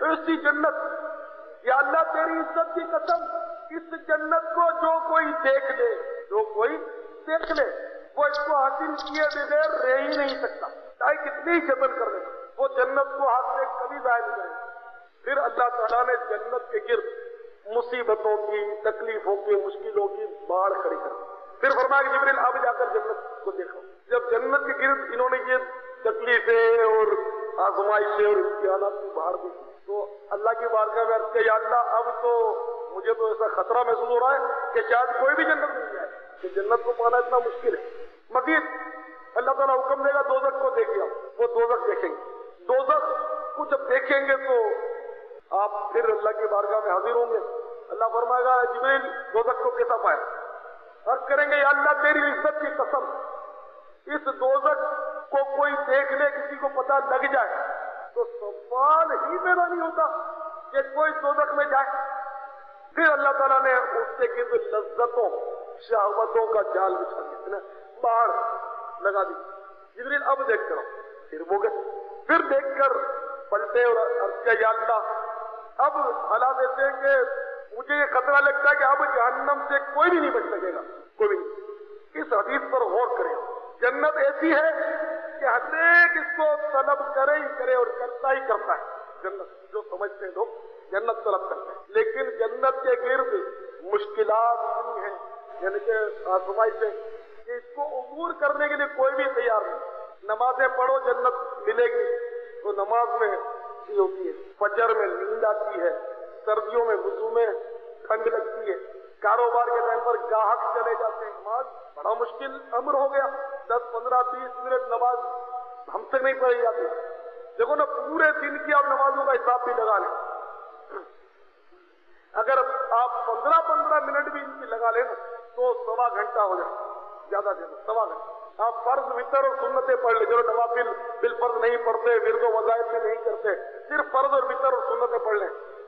ایسی جنت، یا اللہ تیری عزت کی قسم اس جنت کو جو کوئی دیکھ لے، جو کوئی دیکھ لے وہ اس کو حاصل کیے بغیر رہ ہی نہیں سکتا، چاہے کتنی جتن کر لے وہ جنت کو ہاتھ سے کبھی ضائع نہیں کرے. پھر اللہ تعالیٰ نے جنت کے گرد مصیبتوں کی، تکلیفوں کی، مشکلوں کی باڑ کھڑی کر. پھر فرمایا کہ جبریل اب جا کر جنت کو دیکھو. جب جنت کے گرد انہوں نے یہ تکلیفیں اور آزمائشیں اور امتحانات کی باڑ دی تو اللہ کی بارگاہ میں عرض کیا یا اللہ اب تو مجھے تو ایسا خطرہ محسوس ہو رہا ہے کہ شاید کوئی بھی جنت نہیں جائے، کہ جنت کو پانا اتنا مشکل ہے. مزید اللہ تعالیٰ حکم دے گا دوزخ کو دیکھ لیا. وہ دوزخ دیکھیں گے. دوزخ کو جب دیکھیں گے تو آپ پھر اللہ کی بارگاہ میں حاضر ہوں گے. اللہ فرمائے گا جبریل دوزخ کو کیسا پایا؟ عرض کریں گے یا اللہ تیری عزت کی قسم اس دوزخ کو کوئی دیکھ لے، کسی کو پتہ لگ جائے تو سوال ہی پیدا نہیں ہوتا کہ کوئی دوزخ میں جائے. پھر اللہ تعالیٰ نے اس کے گرد لذتوں شہوتوں کا جال بچھا دیا، باڑ لگا دی. جبریل اب دیکھ کر پھر وہ گئے. پھر دیکھ کر پلٹے اور عرض کیا یا اللہ اب حالات ایسے کہ مجھے یہ خطرہ لگتا ہے کہ اب جہنم سے کوئی بھی نہیں بچ سکے گا، کوئی بھی نہیں. اس حدیث پر غور کریں. جنت ایسی ہے کہ ہر ایک اس کو طلب کرے ہی کرے اور کرتا ہی کرتا ہے. جنت جو سمجھتے ہیں لوگ جنت طلب کرتے ہیں، لیکن جنت کے گرد مشکلات نہیں ہیں، یعنی کہ آزمائشیں کہ اس کو عبور کرنے کے لیے کوئی بھی تیار نہیں. نمازیں پڑھو جنت ملے گی تو نماز میں یہ ہوتی ہے، فجر میں نیند آتی ہے، سردیوں میں وضو میں ٹھنڈ لگتی ہے، کاروبار کے ٹائم پر گاہک چلے جاتے ہیں. نماز بڑا مشکل امر ہو گیا، 10 15 20 منٹ نماز ہم سے نہیں پڑھی جاتی. دیکھو نا پورے دن کی آپ نمازوں کا حساب بھی لگا لیں، اگر آپ 15 منٹ بھی ان کی لگا لیں تو 1.25 گھنٹہ ہو جائے، زیادہ سے زیادہ 1.25 گھنٹہ. آپ فرض وطر اور سنتیں پڑھ لیں، جو نوافل بالفرض نہیں پڑھتے، ورد و وظائف میں نہیں کرتے، صرف فرض اور وطر اور سنتیں پڑھ لیں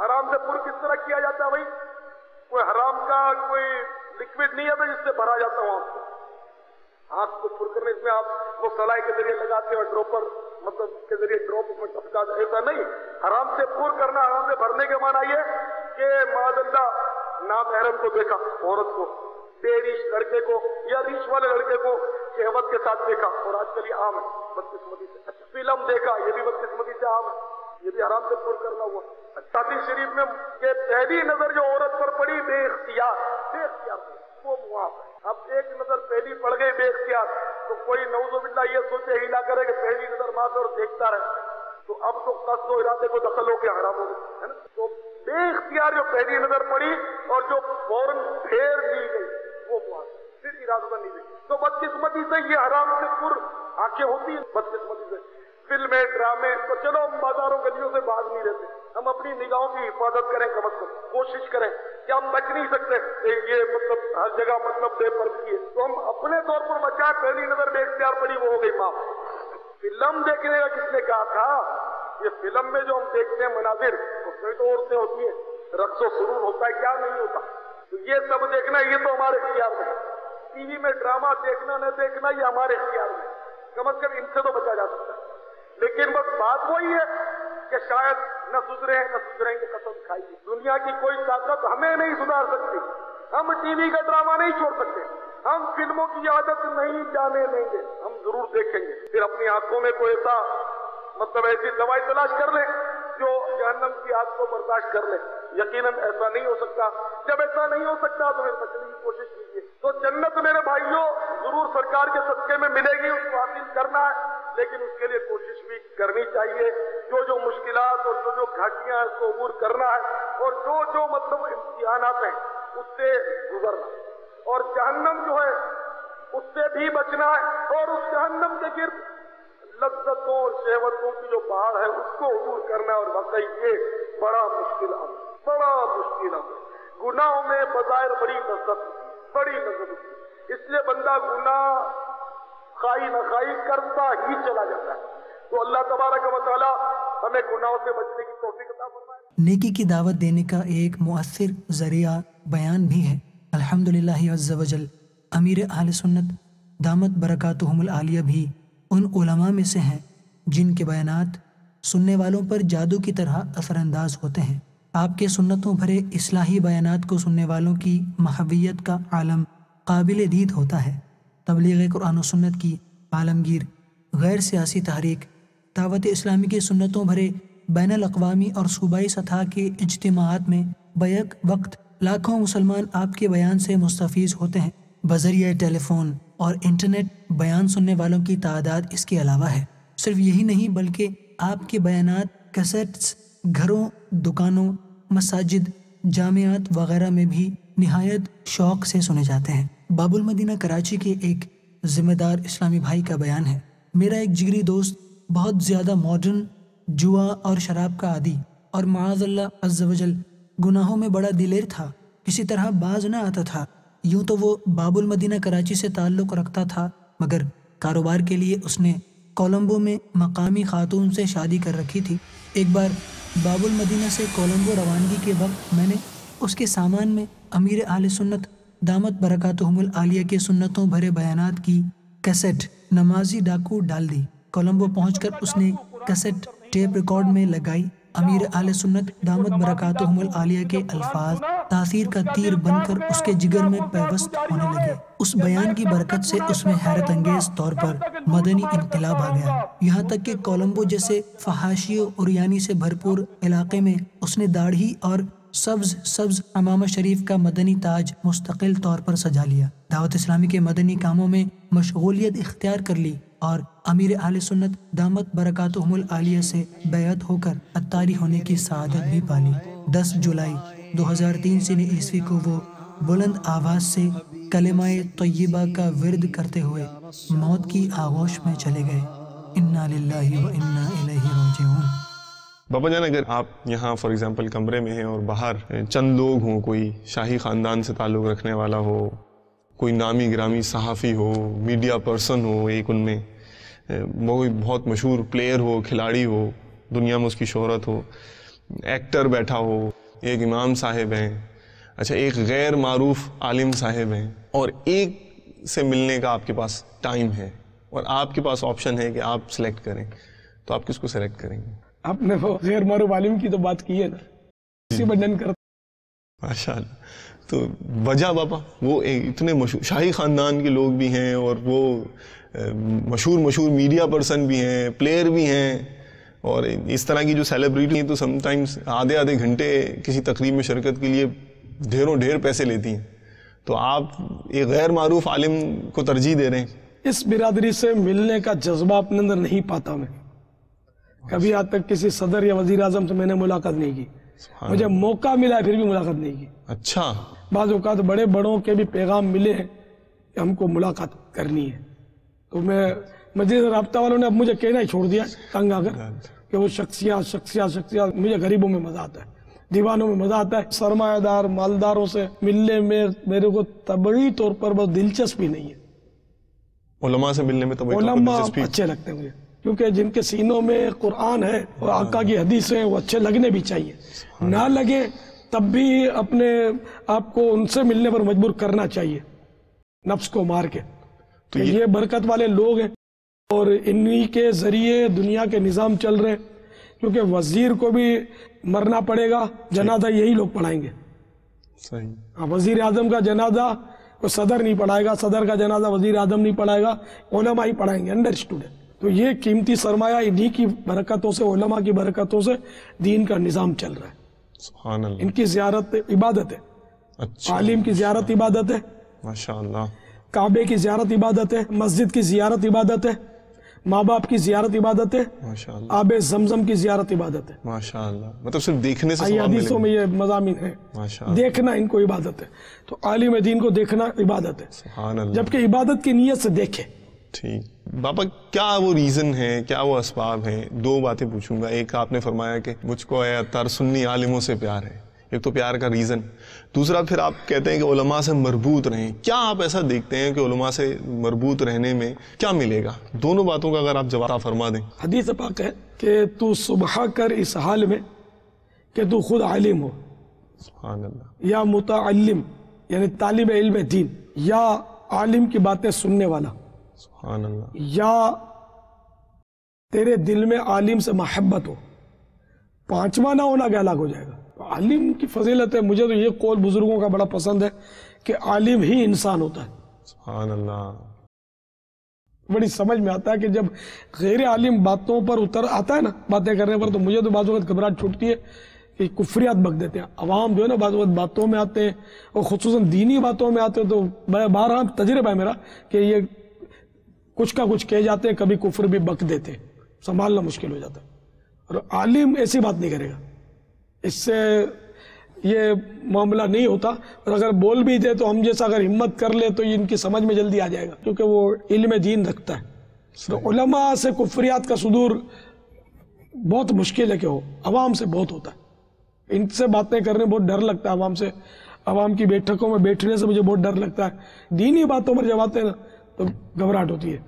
حرام سے پر کس طرح کیا جاتا ہے بھائی؟ کوئی حرام کا کوئی لکوڈ نہیں ہے جس سے بھرا جاتا ہوں آپ کو. آنکھ کو پر کرنے اس میں آپ وہ سلائی کے ذریعے لگاتے ہیں ڈراپر مطلب کے ذریعے ڈراپ میں ٹپکا، ایسا نہیں. حرام سے پر کرنا، حرام سے بھرنے کے معنی یہ کہ معاذ اللہ نامحرم کو دیکھا، عورت کو، بے ریش لڑکے کو یا ریش والے لڑکے کو شہوت کے ساتھ دیکھا، اور آج کل یہ عام ہے بدقسمتی سے. فلم دیکھا، یہ بھی بدقسمتی سے عام ہے، یہ بھی حرام سے پر کرنا ہوا. حدیث شریف میں کہ پہلی نظر جو عورت پر پڑی بے اختیار وہ معاف ہے. اب ایک نظر پہلی پڑ گئی بے اختیار تو کوئی نعوذ باللہ یہ سوچے ہیلا کرے کہ پہلی نظر ماں اور دیکھتا رہے تو اب تو قصد و ارادے کو دخل ہو کے حرام ہو گئی ہے نا. تو بے اختیار جو پہلی نظر پڑی اور جو فوراً پھیر لی گئی وہ معاف، پھر ارادہ نہیں گئی. تو بدقسمتی سے یہ حرام سے پر آنکھیں ہوتی ہیں. بدقسمتی سے فلمیں ڈرامے تو چلو ہم بازاروں گلیوں سے باز نہیں رہتے، ہم اپنی نگاہوں کی حفاظت کریں، کم از کم کوشش کریں کہ ہم بچ نہیں سکتے. یہ مطلب ہر جگہ مطلب بے پردگی ہے تو ہم اپنے طور پر بچائیں. پہلی نظر بے اختیار پڑی وہ ہو گئی معاف. فلم دیکھنے کا کس نے کہا تھا؟ یہ فلم میں جو ہم دیکھتے ہیں مناظر اس میں تو عورتیں ہوتی ہیں، رقص و سرور ہوتا ہے، کیا نہیں ہوتا. تو یہ سب دیکھنا یہ تو ہمارے اختیار میں ہے. ٹی وی میں ڈرامہ دیکھنا نہ دیکھنا یہ ہمارے اختیار میں ہے. کم از کم ان سے تو بچا جا سکتا ہے. لیکن بس بات وہی ہے کہ شاید نہ سدھریں گے قسم کھائی. دنیا کی کوئی طاقت ہمیں نہیں سدھار سکتی. ہم ٹی وی کا ڈرامہ نہیں چھوڑ سکتے، ہم فلموں کی عادت نہیں جانے دیں گے، ہم ضرور دیکھیں گے. پھر اپنی آنکھوں میں کوئی ایسا مطلب ایسی دوائی تلاش کر لیں جو جہنم کی آگ کو برداشت کر لے. یقیناً ایسا نہیں ہو سکتا. جب ایسا نہیں ہو سکتا تو پھر بچنے کی کوشش کیجیے. تو جنت میرے بھائیوں ضرور سرکار کے صدقے میں ملے گی، اس کو حاصل کرنا ہے، لیکن اس کے لیے کوشش بھی کرنی چاہیے. جو مشکلات اور جو گھاٹیاں ہیں اس کو عبور کرنا ہے، اور جو مطلب امتحانات ہیں اس سے گزرنا، اور جہنم جو ہے اس سے بھی بچنا ہے، اور اس جہنم کے گرد لذتوں اور شہوتوں کی جو پہاڑ ہے اس کو عبور کرنا ہے. اور واقعی یہ بڑا مشکل ہے. گناہوں میں بظاہر بڑی لذت ہوتی ہے، اس لیے بندہ گناہ خواہی نہ خواہی کرتا ہی چلا جاتا ہے. تو اللہ تبارک و تعالی ہمیں گناہوں سے بچنے کی توفیق عطا فرمائے. نیکی کی دعوت دینے کا ایک مؤثر ذریعہ بیان بھی ہے. الحمدللہ عز وجل امیر اہل سنت دامت برکاتہم العالیہ بھی ان علماء میں سے ہیں جن کے بیانات سننے والوں پر جادو کی طرح اثر انداز ہوتے ہیں. آپ کے سنتوں بھرے اصلاحی بیانات کو سننے والوں کی محویت کا عالم قابل دید ہوتا ہے. تبلیغ قرآن و سنت کی عالمگیر غیر سیاسی تحریک دعوت اسلامی کے سنتوں بھرے بین الاقوامی اور صوبائی سطح کے اجتماعات میں بیک وقت لاکھوں مسلمان آپ کے بیان سے مستفیض ہوتے ہیں. بذریعہ ٹیلی فون اور انٹرنیٹ بیان سننے والوں کی تعداد اس کے علاوہ ہے. صرف یہی نہیں بلکہ آپ کے بیانات کیسٹس گھروں، دکانوں، مساجد، جامعات وغیرہ میں بھی نہایت شوق سے سنے جاتے ہیں. باب المدینہ کراچی کے ایک ذمہ دار اسلامی بھائی کا بیان ہے. میرا ایک جگری دوست بہت زیادہ ماڈرن، جوا اور شراب کا عادی اور معاذ اللہ عز وجل گناہوں میں بڑا دلیر تھا. کسی طرح باز نہ آتا تھا. یوں تو وہ باب المدینہ کراچی سے تعلق رکھتا تھا، مگر کاروبار کے لیے اس نے کولمبو میں مقامی خاتون سے شادی کر رکھی تھی. ایک بار باب المدینہ سے کولمبو روانگی کے وقت میں نے اس کے سامان میں امیر اہل سنت دامت برکاتہم العالیہ کے سنتوں بھرے بیانات کی کیسٹ نمازی ڈاکو ڈال دی. کولمبو پہنچ کر اس نے کیسٹ ٹیپ ریکارڈ میں لگائی. امیر اہل سنت دامت برکاتہم العالیہ کے الفاظ تاثیر کا تیر بن کر اس کے جگر میں پیوست ہونے لگے. اس بیان کی برکت سے اس میں حیرت انگیز طور پر مدنی انقلاب آ گیا. یہاں تک کہ کولمبو جیسے فحاشی و عریانی سے بھرپور علاقے میں اس نے داڑھی اور سبز امامہ شریف کا مدنی تاج مستقل طور پر سجا لیا. دعوت اسلامی کے مدنی کاموں میں مشغولیت اختیار کر لی اور امیر اہل سنت دامت برکاتہم العالیہ سے بیعت ہو کر اتاری ہونے کی سعادت بھی پالی. 10 جولائی 2003 عیسوی کو وہ بلند آواز سے کلمہ طیبہ کا ورد کرتے ہوئے موت کی آغوش میں چلے گئے. انا للہ و انا الیہ راجعون. بابا جان، اگر آپ یہاں فار ایگزامپل کمرے میں ہیں اور باہر چند لوگ ہوں، کوئی شاہی خاندان سے تعلق رکھنے والا ہو، کوئی نامی گرامی صحافی ہو، میڈیا پرسن ہو، ایک ان میں کوئی بہت مشہور پلیئر ہو، کھلاڑی ہو، دنیا میں اس کی شہرت ہو، ایکٹر بیٹھا ہو, ایک امام صاحب ہیں, اچھا ایک غیر معروف عالم صاحب ہیں, اور ایک سے ملنے کا آپ کے پاس ٹائم ہے اور آپ کے پاس آپشن ہے کہ آپ سلیکٹ کریں, تو آپ کس کو سلیکٹ کریں گے؟ آپ نے وہ غیر معروف عالم کی تو بات کی ہے نا, اسی پر ڈن کرتا. ماشاء اللہ. تو وجہ بابا وہ اتنے مشہور شاہی خاندان کے لوگ بھی ہیں, اور وہ مشہور میڈیا پرسن بھی ہیں, پلیئر بھی ہیں, اور اس طرح کی جو سیلیبریٹی ہیں تو سم ٹائمز آدھے گھنٹے کسی تقریب میں شرکت کے لیے ڈھیر پیسے لیتی ہیں, تو آپ ایک غیر معروف عالم کو ترجیح دے رہے ہیں. اس برادری سے ملنے کا جذبہ اپنے اندر نہیں پاتا میں. کبھی آج تک کسی صدر یا وزیر اعظم سے میں نے ملاقات نہیں کی, مجھے موقع ملا ہے پھر بھی ملاقات نہیں کی. اچھا. بعض اوقات بڑے بڑوں کے بھی پیغام ملے ہیں کہ ہم کو ملاقات کرنی ہے, تو میں مجلس رابطہ والوں نے اب مجھے کہنا ہی چھوڑ دیا تنگ آ کر کہ وہ شخصیات. مجھے غریبوں میں مزہ آتا ہے, دیوانوں میں مزہ آتا ہے, سرمایہ دار مالداروں سے ملنے میں میرے کو طبعی طور پر بہت دلچسپی نہیں ہے. علماء سے ملنے میں تو علماء اچھے لگتے ہیں مجھے, کیونکہ جن کے سینوں میں قرآن ہے اور آقا کی حدیث ہیں وہ اچھے لگنے بھی چاہیے. نہ لگے تب بھی اپنے آپ کو ان سے ملنے پر مجبور کرنا چاہیے نفس کو مار کے, کہ یہ برکت والے لوگ ہیں اور انہی کے ذریعے دنیا کے نظام چل رہے ہیں. کیونکہ وزیر کو بھی مرنا پڑے گا, جنازہ یہی لوگ پڑھائیں گے. وزیر اعظم کا جنازہ کوئی صدر نہیں پڑھائے گا, صدر کا جنازہ وزیر اعظم نہیں پڑھائے گا, علماء ہی پڑھائیں گے. انڈرسٹوڈ ہے. تو یہ قیمتی سرمایہ انہی کی برکتوں سے, علماء کی برکتوں سے دین کا نظام چل رہا ہے. سبحان اللہ. ان کی زیارت عبادت ہے. اچھا. عالم کی زیارت عبادت ہے. ماشاءاللہ. کعبے کی زیارت عبادت ہے, مسجد کی زیارت عبادت ہے, ماں باپ کی زیارت عبادت ہے, ماشاءاللہ. آب زمزم کی زیارت عبادت ہے. ماشاءاللہ. مطلب صرف دیکھنے سے ثواب حدیثوں میں یہ مضامین ہے. دیکھنا ان کو عبادت ہے. تو عالم دین کو دیکھنا عبادت ہے. سبحان اللہ. جبکہ عبادت کی نیت سے دیکھے. ٹھیک. بابا کیا وہ ریزن ہے, کیا وہ اسباب ہیں؟ دو باتیں پوچھوں گا. ایک آپ نے فرمایا کہ مجھ کو اے عطار سنی عالموں سے پیار ہے, ایک تو پیار کا ریزن. دوسرا پھر آپ کہتے ہیں کہ علماء سے مربوط رہیں. کیا آپ ایسا دیکھتے ہیں کہ علماء سے مربوط رہنے میں کیا ملے گا؟ دونوں باتوں کا اگر آپ جواب فرما دیں. حدیث پاک ہے کہ تو صبح کر اس حال میں کہ تو خود عالم ہو, سبحان اللہ, یا متعلم یعنی طالب علم دین, یا عالم کی باتیں سننے والا, سبحان اللہ, یا تیرے دل میں عالم سے محبت ہو. پانچواں نہ ہونا کیا الگ ہو جائے گا. عالم کی فضیلت ہے. مجھے تو یہ قول بزرگوں کا بڑا پسند ہے کہ عالم ہی انسان ہوتا ہے. سبحان اللہ. بڑی سمجھ میں آتا ہے کہ جب غیر عالم باتوں پر اتر آتا ہے نا, باتیں کرنے پر, تو مجھے تو بعض وقت گھبراہٹ چھوٹتی ہے کہ کفریات بک دیتے ہیں. عوام جو ہے نا بعض وقت باتوں میں آتے ہیں, اور خصوصاً دینی باتوں میں آتے ہیں, تو بارہا تجربہ ہے میرا کہ یہ کچھ کا کچھ کہہ جاتے ہیں, کبھی کفر بھی بک دیتے ہیں, سنبھالنا مشکل ہو جاتا ہے. اور عالم ایسی بات نہیں کرے گا, اس سے یہ معاملہ نہیں ہوتا. اور اگر بول بھی دے تو ہم جیسا اگر ہمت کر لے تو ان کی سمجھ میں جلدی آ جائے گا, کیونکہ وہ علم دین رکھتا ہے. تو علماء سے کفریات کا صدور بہت مشکل ہے کہ ہو, عوام سے بہت ہوتا ہے. ان سے باتیں کرنے بہت ڈر لگتا ہے عوام سے. عوام کی بیٹھکوں میں بیٹھنے سے مجھے بہت ڈر لگتا ہے. دینی باتوں پر جب آتے ہیں نا تو گھبراہٹ ہوتی ہے.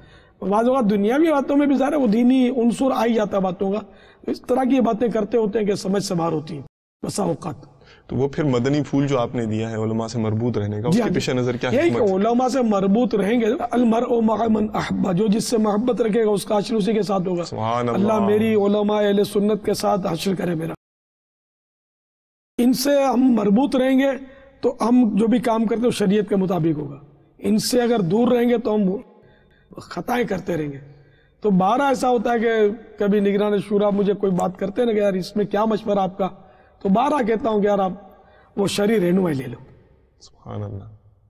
بعض اوقات دنیاوی باتوں میں بھی ظاہر ہے وہ دینی عنصر آ ہی جاتا ہے باتوں کا. اس طرح کی باتیں کرتے ہوتے ہیں کہ سمجھ سے باہر ہوتی ہیں بسا اوقات. تو وہ پھر مدنی پھول جو آپ نے دیا ہے علماء سے مربوط رہنے کا, اس کے پیش نظر کیا ہے؟ حکمت ہے؟ علماء سے مربوط رہیں گے. المرء مع من احب, جو جس سے محبت رکھے گا اس کا حشر اسی کے ساتھ ہوگا. سبحان اللہ میری علماء اہل سنت کے ساتھ حشر کرے میرا. ان سے ہم مربوط رہیں گے تو ہم جو بھی کام کرتے ہیں شریعت کے مطابق ہوگا. ان سے اگر دور رہیں گے تو ہم خطائیں کرتے رہیں گے. تو بارہ ایسا ہوتا ہے کہ کبھی نگران شورا مجھے کوئی بات کرتے ہیں نا کہ یار اس میں کیا مشورہ آپ کا, تو بارہ کہتا ہوں کہ یار آپ وہ شرعی رہنمائی لے لو. سبحان اللہ.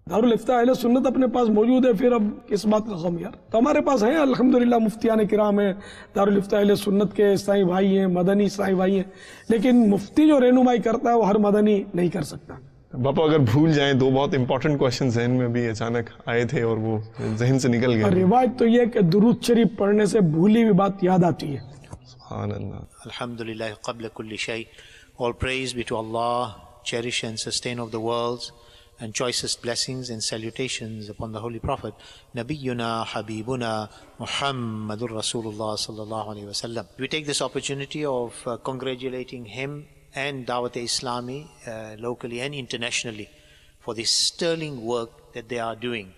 دارالافتاء اہل سنت اپنے پاس موجود ہے, پھر اب کس بات کا غم یار. تو ہمارے پاس ہیں الحمدللہ مفتیان کرام ہیں, دارالافتاء اہل سنت کے اسلامی بھائی ہیں, مدنی اسلامی بھائی ہیں, لیکن مفتی جو رہنمائی کرتا ہے وہ ہر مدنی نہیں کر سکتا. باپا اگر بھول جائیں, دو بہت امپورٹنٹ کوشچن ذہن میں بھی اچانک آئے تھے اور وہ ذہن سے نکل گئے. روایت تو یہ کہ درود شریف پڑھنے سے بھولی ہوئی بات یاد آتی ہے. سبحان اللہ. Alhamdulillah qabla kulli shay. All praise be to Allah, cherish and sustain of the worlds, and choicest blessings and salutations upon the Holy Prophet, Nabiyyuna Habibuna Muhammadur Rasulullah sallallahu alaihi wasallam. We take this opportunity of congratulating him and Dawat-e-Islami locally and internationally for the sterling work that they are doing.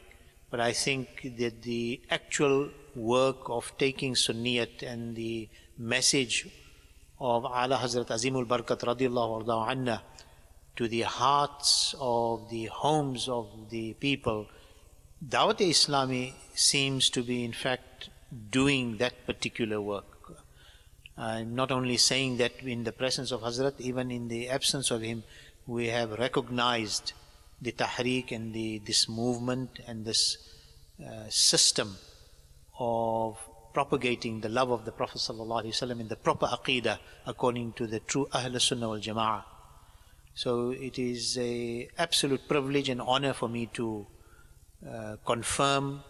But I think that the actual work of taking Sunniyat and the message of Ala Hazrat Azimul Barakat radiyallahu anha to the hearts of the homes of the people, Dawat-e-Islami seems to be in fact doing that particular work. I'm not only saying that in the presence of Hazrat, even in the absence of him, we have recognized the tahriq and this movement and this system of propagating the love of the Prophet ﷺ in the proper aqeedah according to the true Ahl Sunnah wal Jama'ah. So it is an absolute privilege and honor for me to confirm,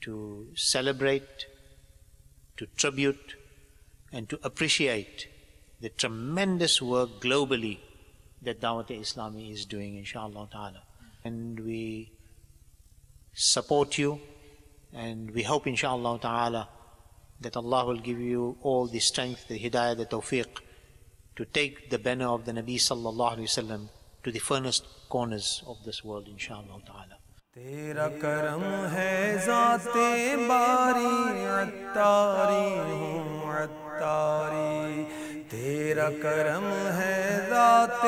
to celebrate, to tribute, and to appreciate the tremendous work globally that Dawat-e-Islami is doing, inshaAllah ta'ala. And we support you, and we hope, inshaAllah ta'ala, that Allah will give you all the strength, the hidayah, the tawfiq, to take the banner of the Nabi sallallahu alayhi wa sallam to the furthest corners of this world, inshaAllah ta'ala. تیرا کرم ہے ذات باری عطاری ہوں عطاری، تیرا کرم ہے ذات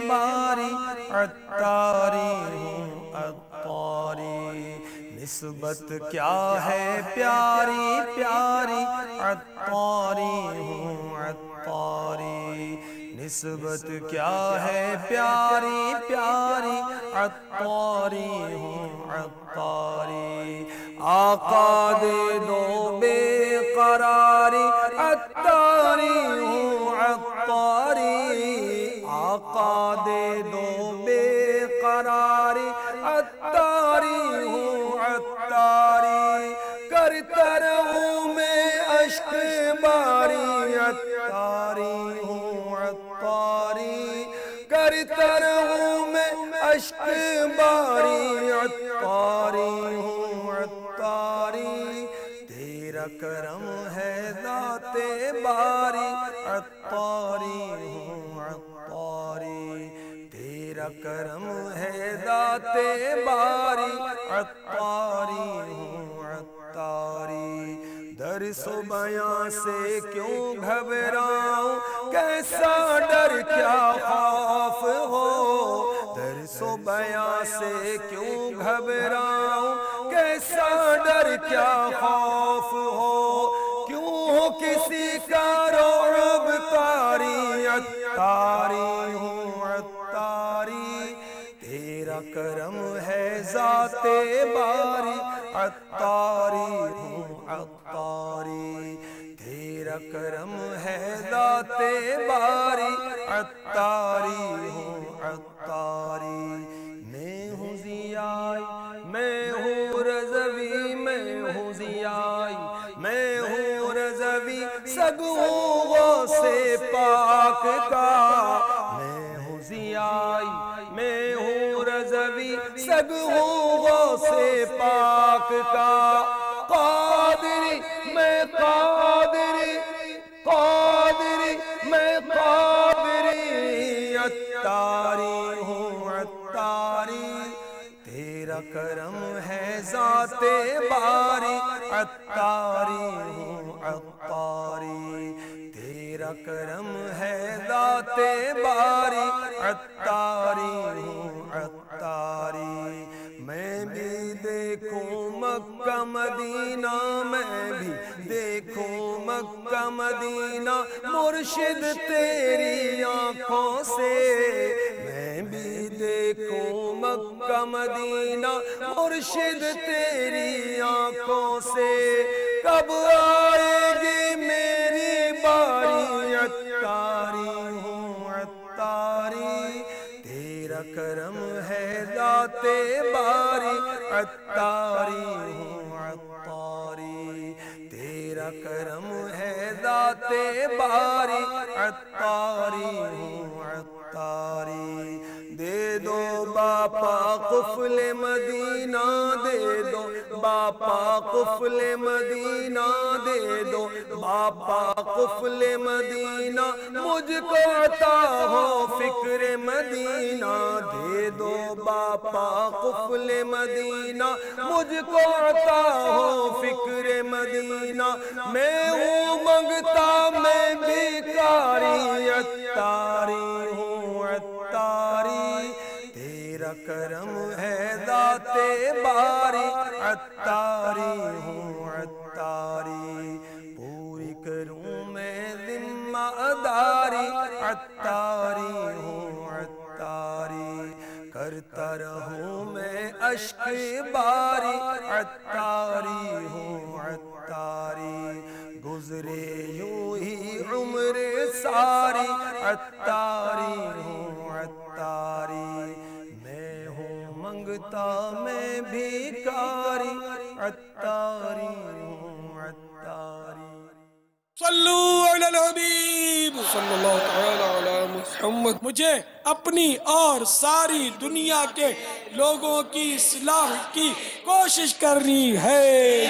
باری عطاری ہوں عطاری، نسبت کیا ہے پیاری پیاری عطاری ہوں عطاری، نسبت کیا ہے پیاری پیاری عطاری ہوں عطاری، آقا دے دو بے قراری عطاری ہوں عطاری، آقا دے دو بے قراری عطاری ہوں عطاری، کرتا رہوں میں اشک باری عطاری ہوں عطاری، کرتا رہوں میں اشک باری عطاری ہوں عطاری، تیرا کرم ہے ذات باری عطاری ہوں عطاری، تیرا کرم ہے ذات باری عطاری ہوں عطاری، درس و بیاں سے کیوں گھبراؤں، کیسا ڈر کیا خوف ہو، درس و بیاں سے کیوں گھبراؤں، کیسا ڈر کیا خوف ہو، کیوں ہو کسی کا رعب طاری عطاری ہوں عطاری، تیرا کرم ہے ذات باری عطاری ہوں عطاری، تیرا کرم ہے ذات باری عطاری ہوں عطاری، میں ہوں ضیائی میں ہوں رضوی میں ہوں ضیائی میں ہوں رضوی، سگ ہوں غوث پاک کا، میں ہوں ضیائی میں ہوں رضوی، سگ ہوں غوث پاک کا، قادری میں قادری قادری میں قادری، عطاری ہوں عطاری، تیرا کرم ہے ذات باری عطاری ہوں عطاری، تیرا کرم ہے ذات باری عطاری ہوں عطاری، میں بھی دیکھوں مکہ مدینہ، میں بھی دیکھوں مکہ مدینہ مرشد تیری آنکھوں سے، میں بھی دیکھوں مکہ مدینہ مرشد تیری آنکھوں سے، کب آئے گی میری باری عطاری ہوں عطاری، تیرا کرم ہے ذات باری عطاری ہوں عطاری، تیرا کرم ہے ذات باری عطاری ہوں عطاری، دے دو باپا قفل مدینہ دے دو، باپا قفل مدینہ دے دو، باپا قفل مدینہ مجھ کو عطا ہو، فکر مدینہ دے دو، باپا قفل مدینہ مجھ کو عطا ہو، فکر مدینہ میں ہوں منگتا میں بھیکاری، عطاری ہوں عطاری، تیرا کرم ہے ذات باری، عطاری ہوں عطاری، پوری کروں میں ذمہ داری، عطاری ہوں عطاری، کرتا رہوں میں اشک باری، عطاری ہوں عطاری، گزرے یوں ہی عمر ساری، عطاری ہوں عطاری، میں ہوں منگتا میں بھیکاری، عطاری ہوں عطاری۔ صلو علی الحبیب صلی اللہ تعالی علی محمد۔ مجھے اپنی اور ساری دنیا کے لوگوں کی اصلاح کی کوشش کرنی ہے۔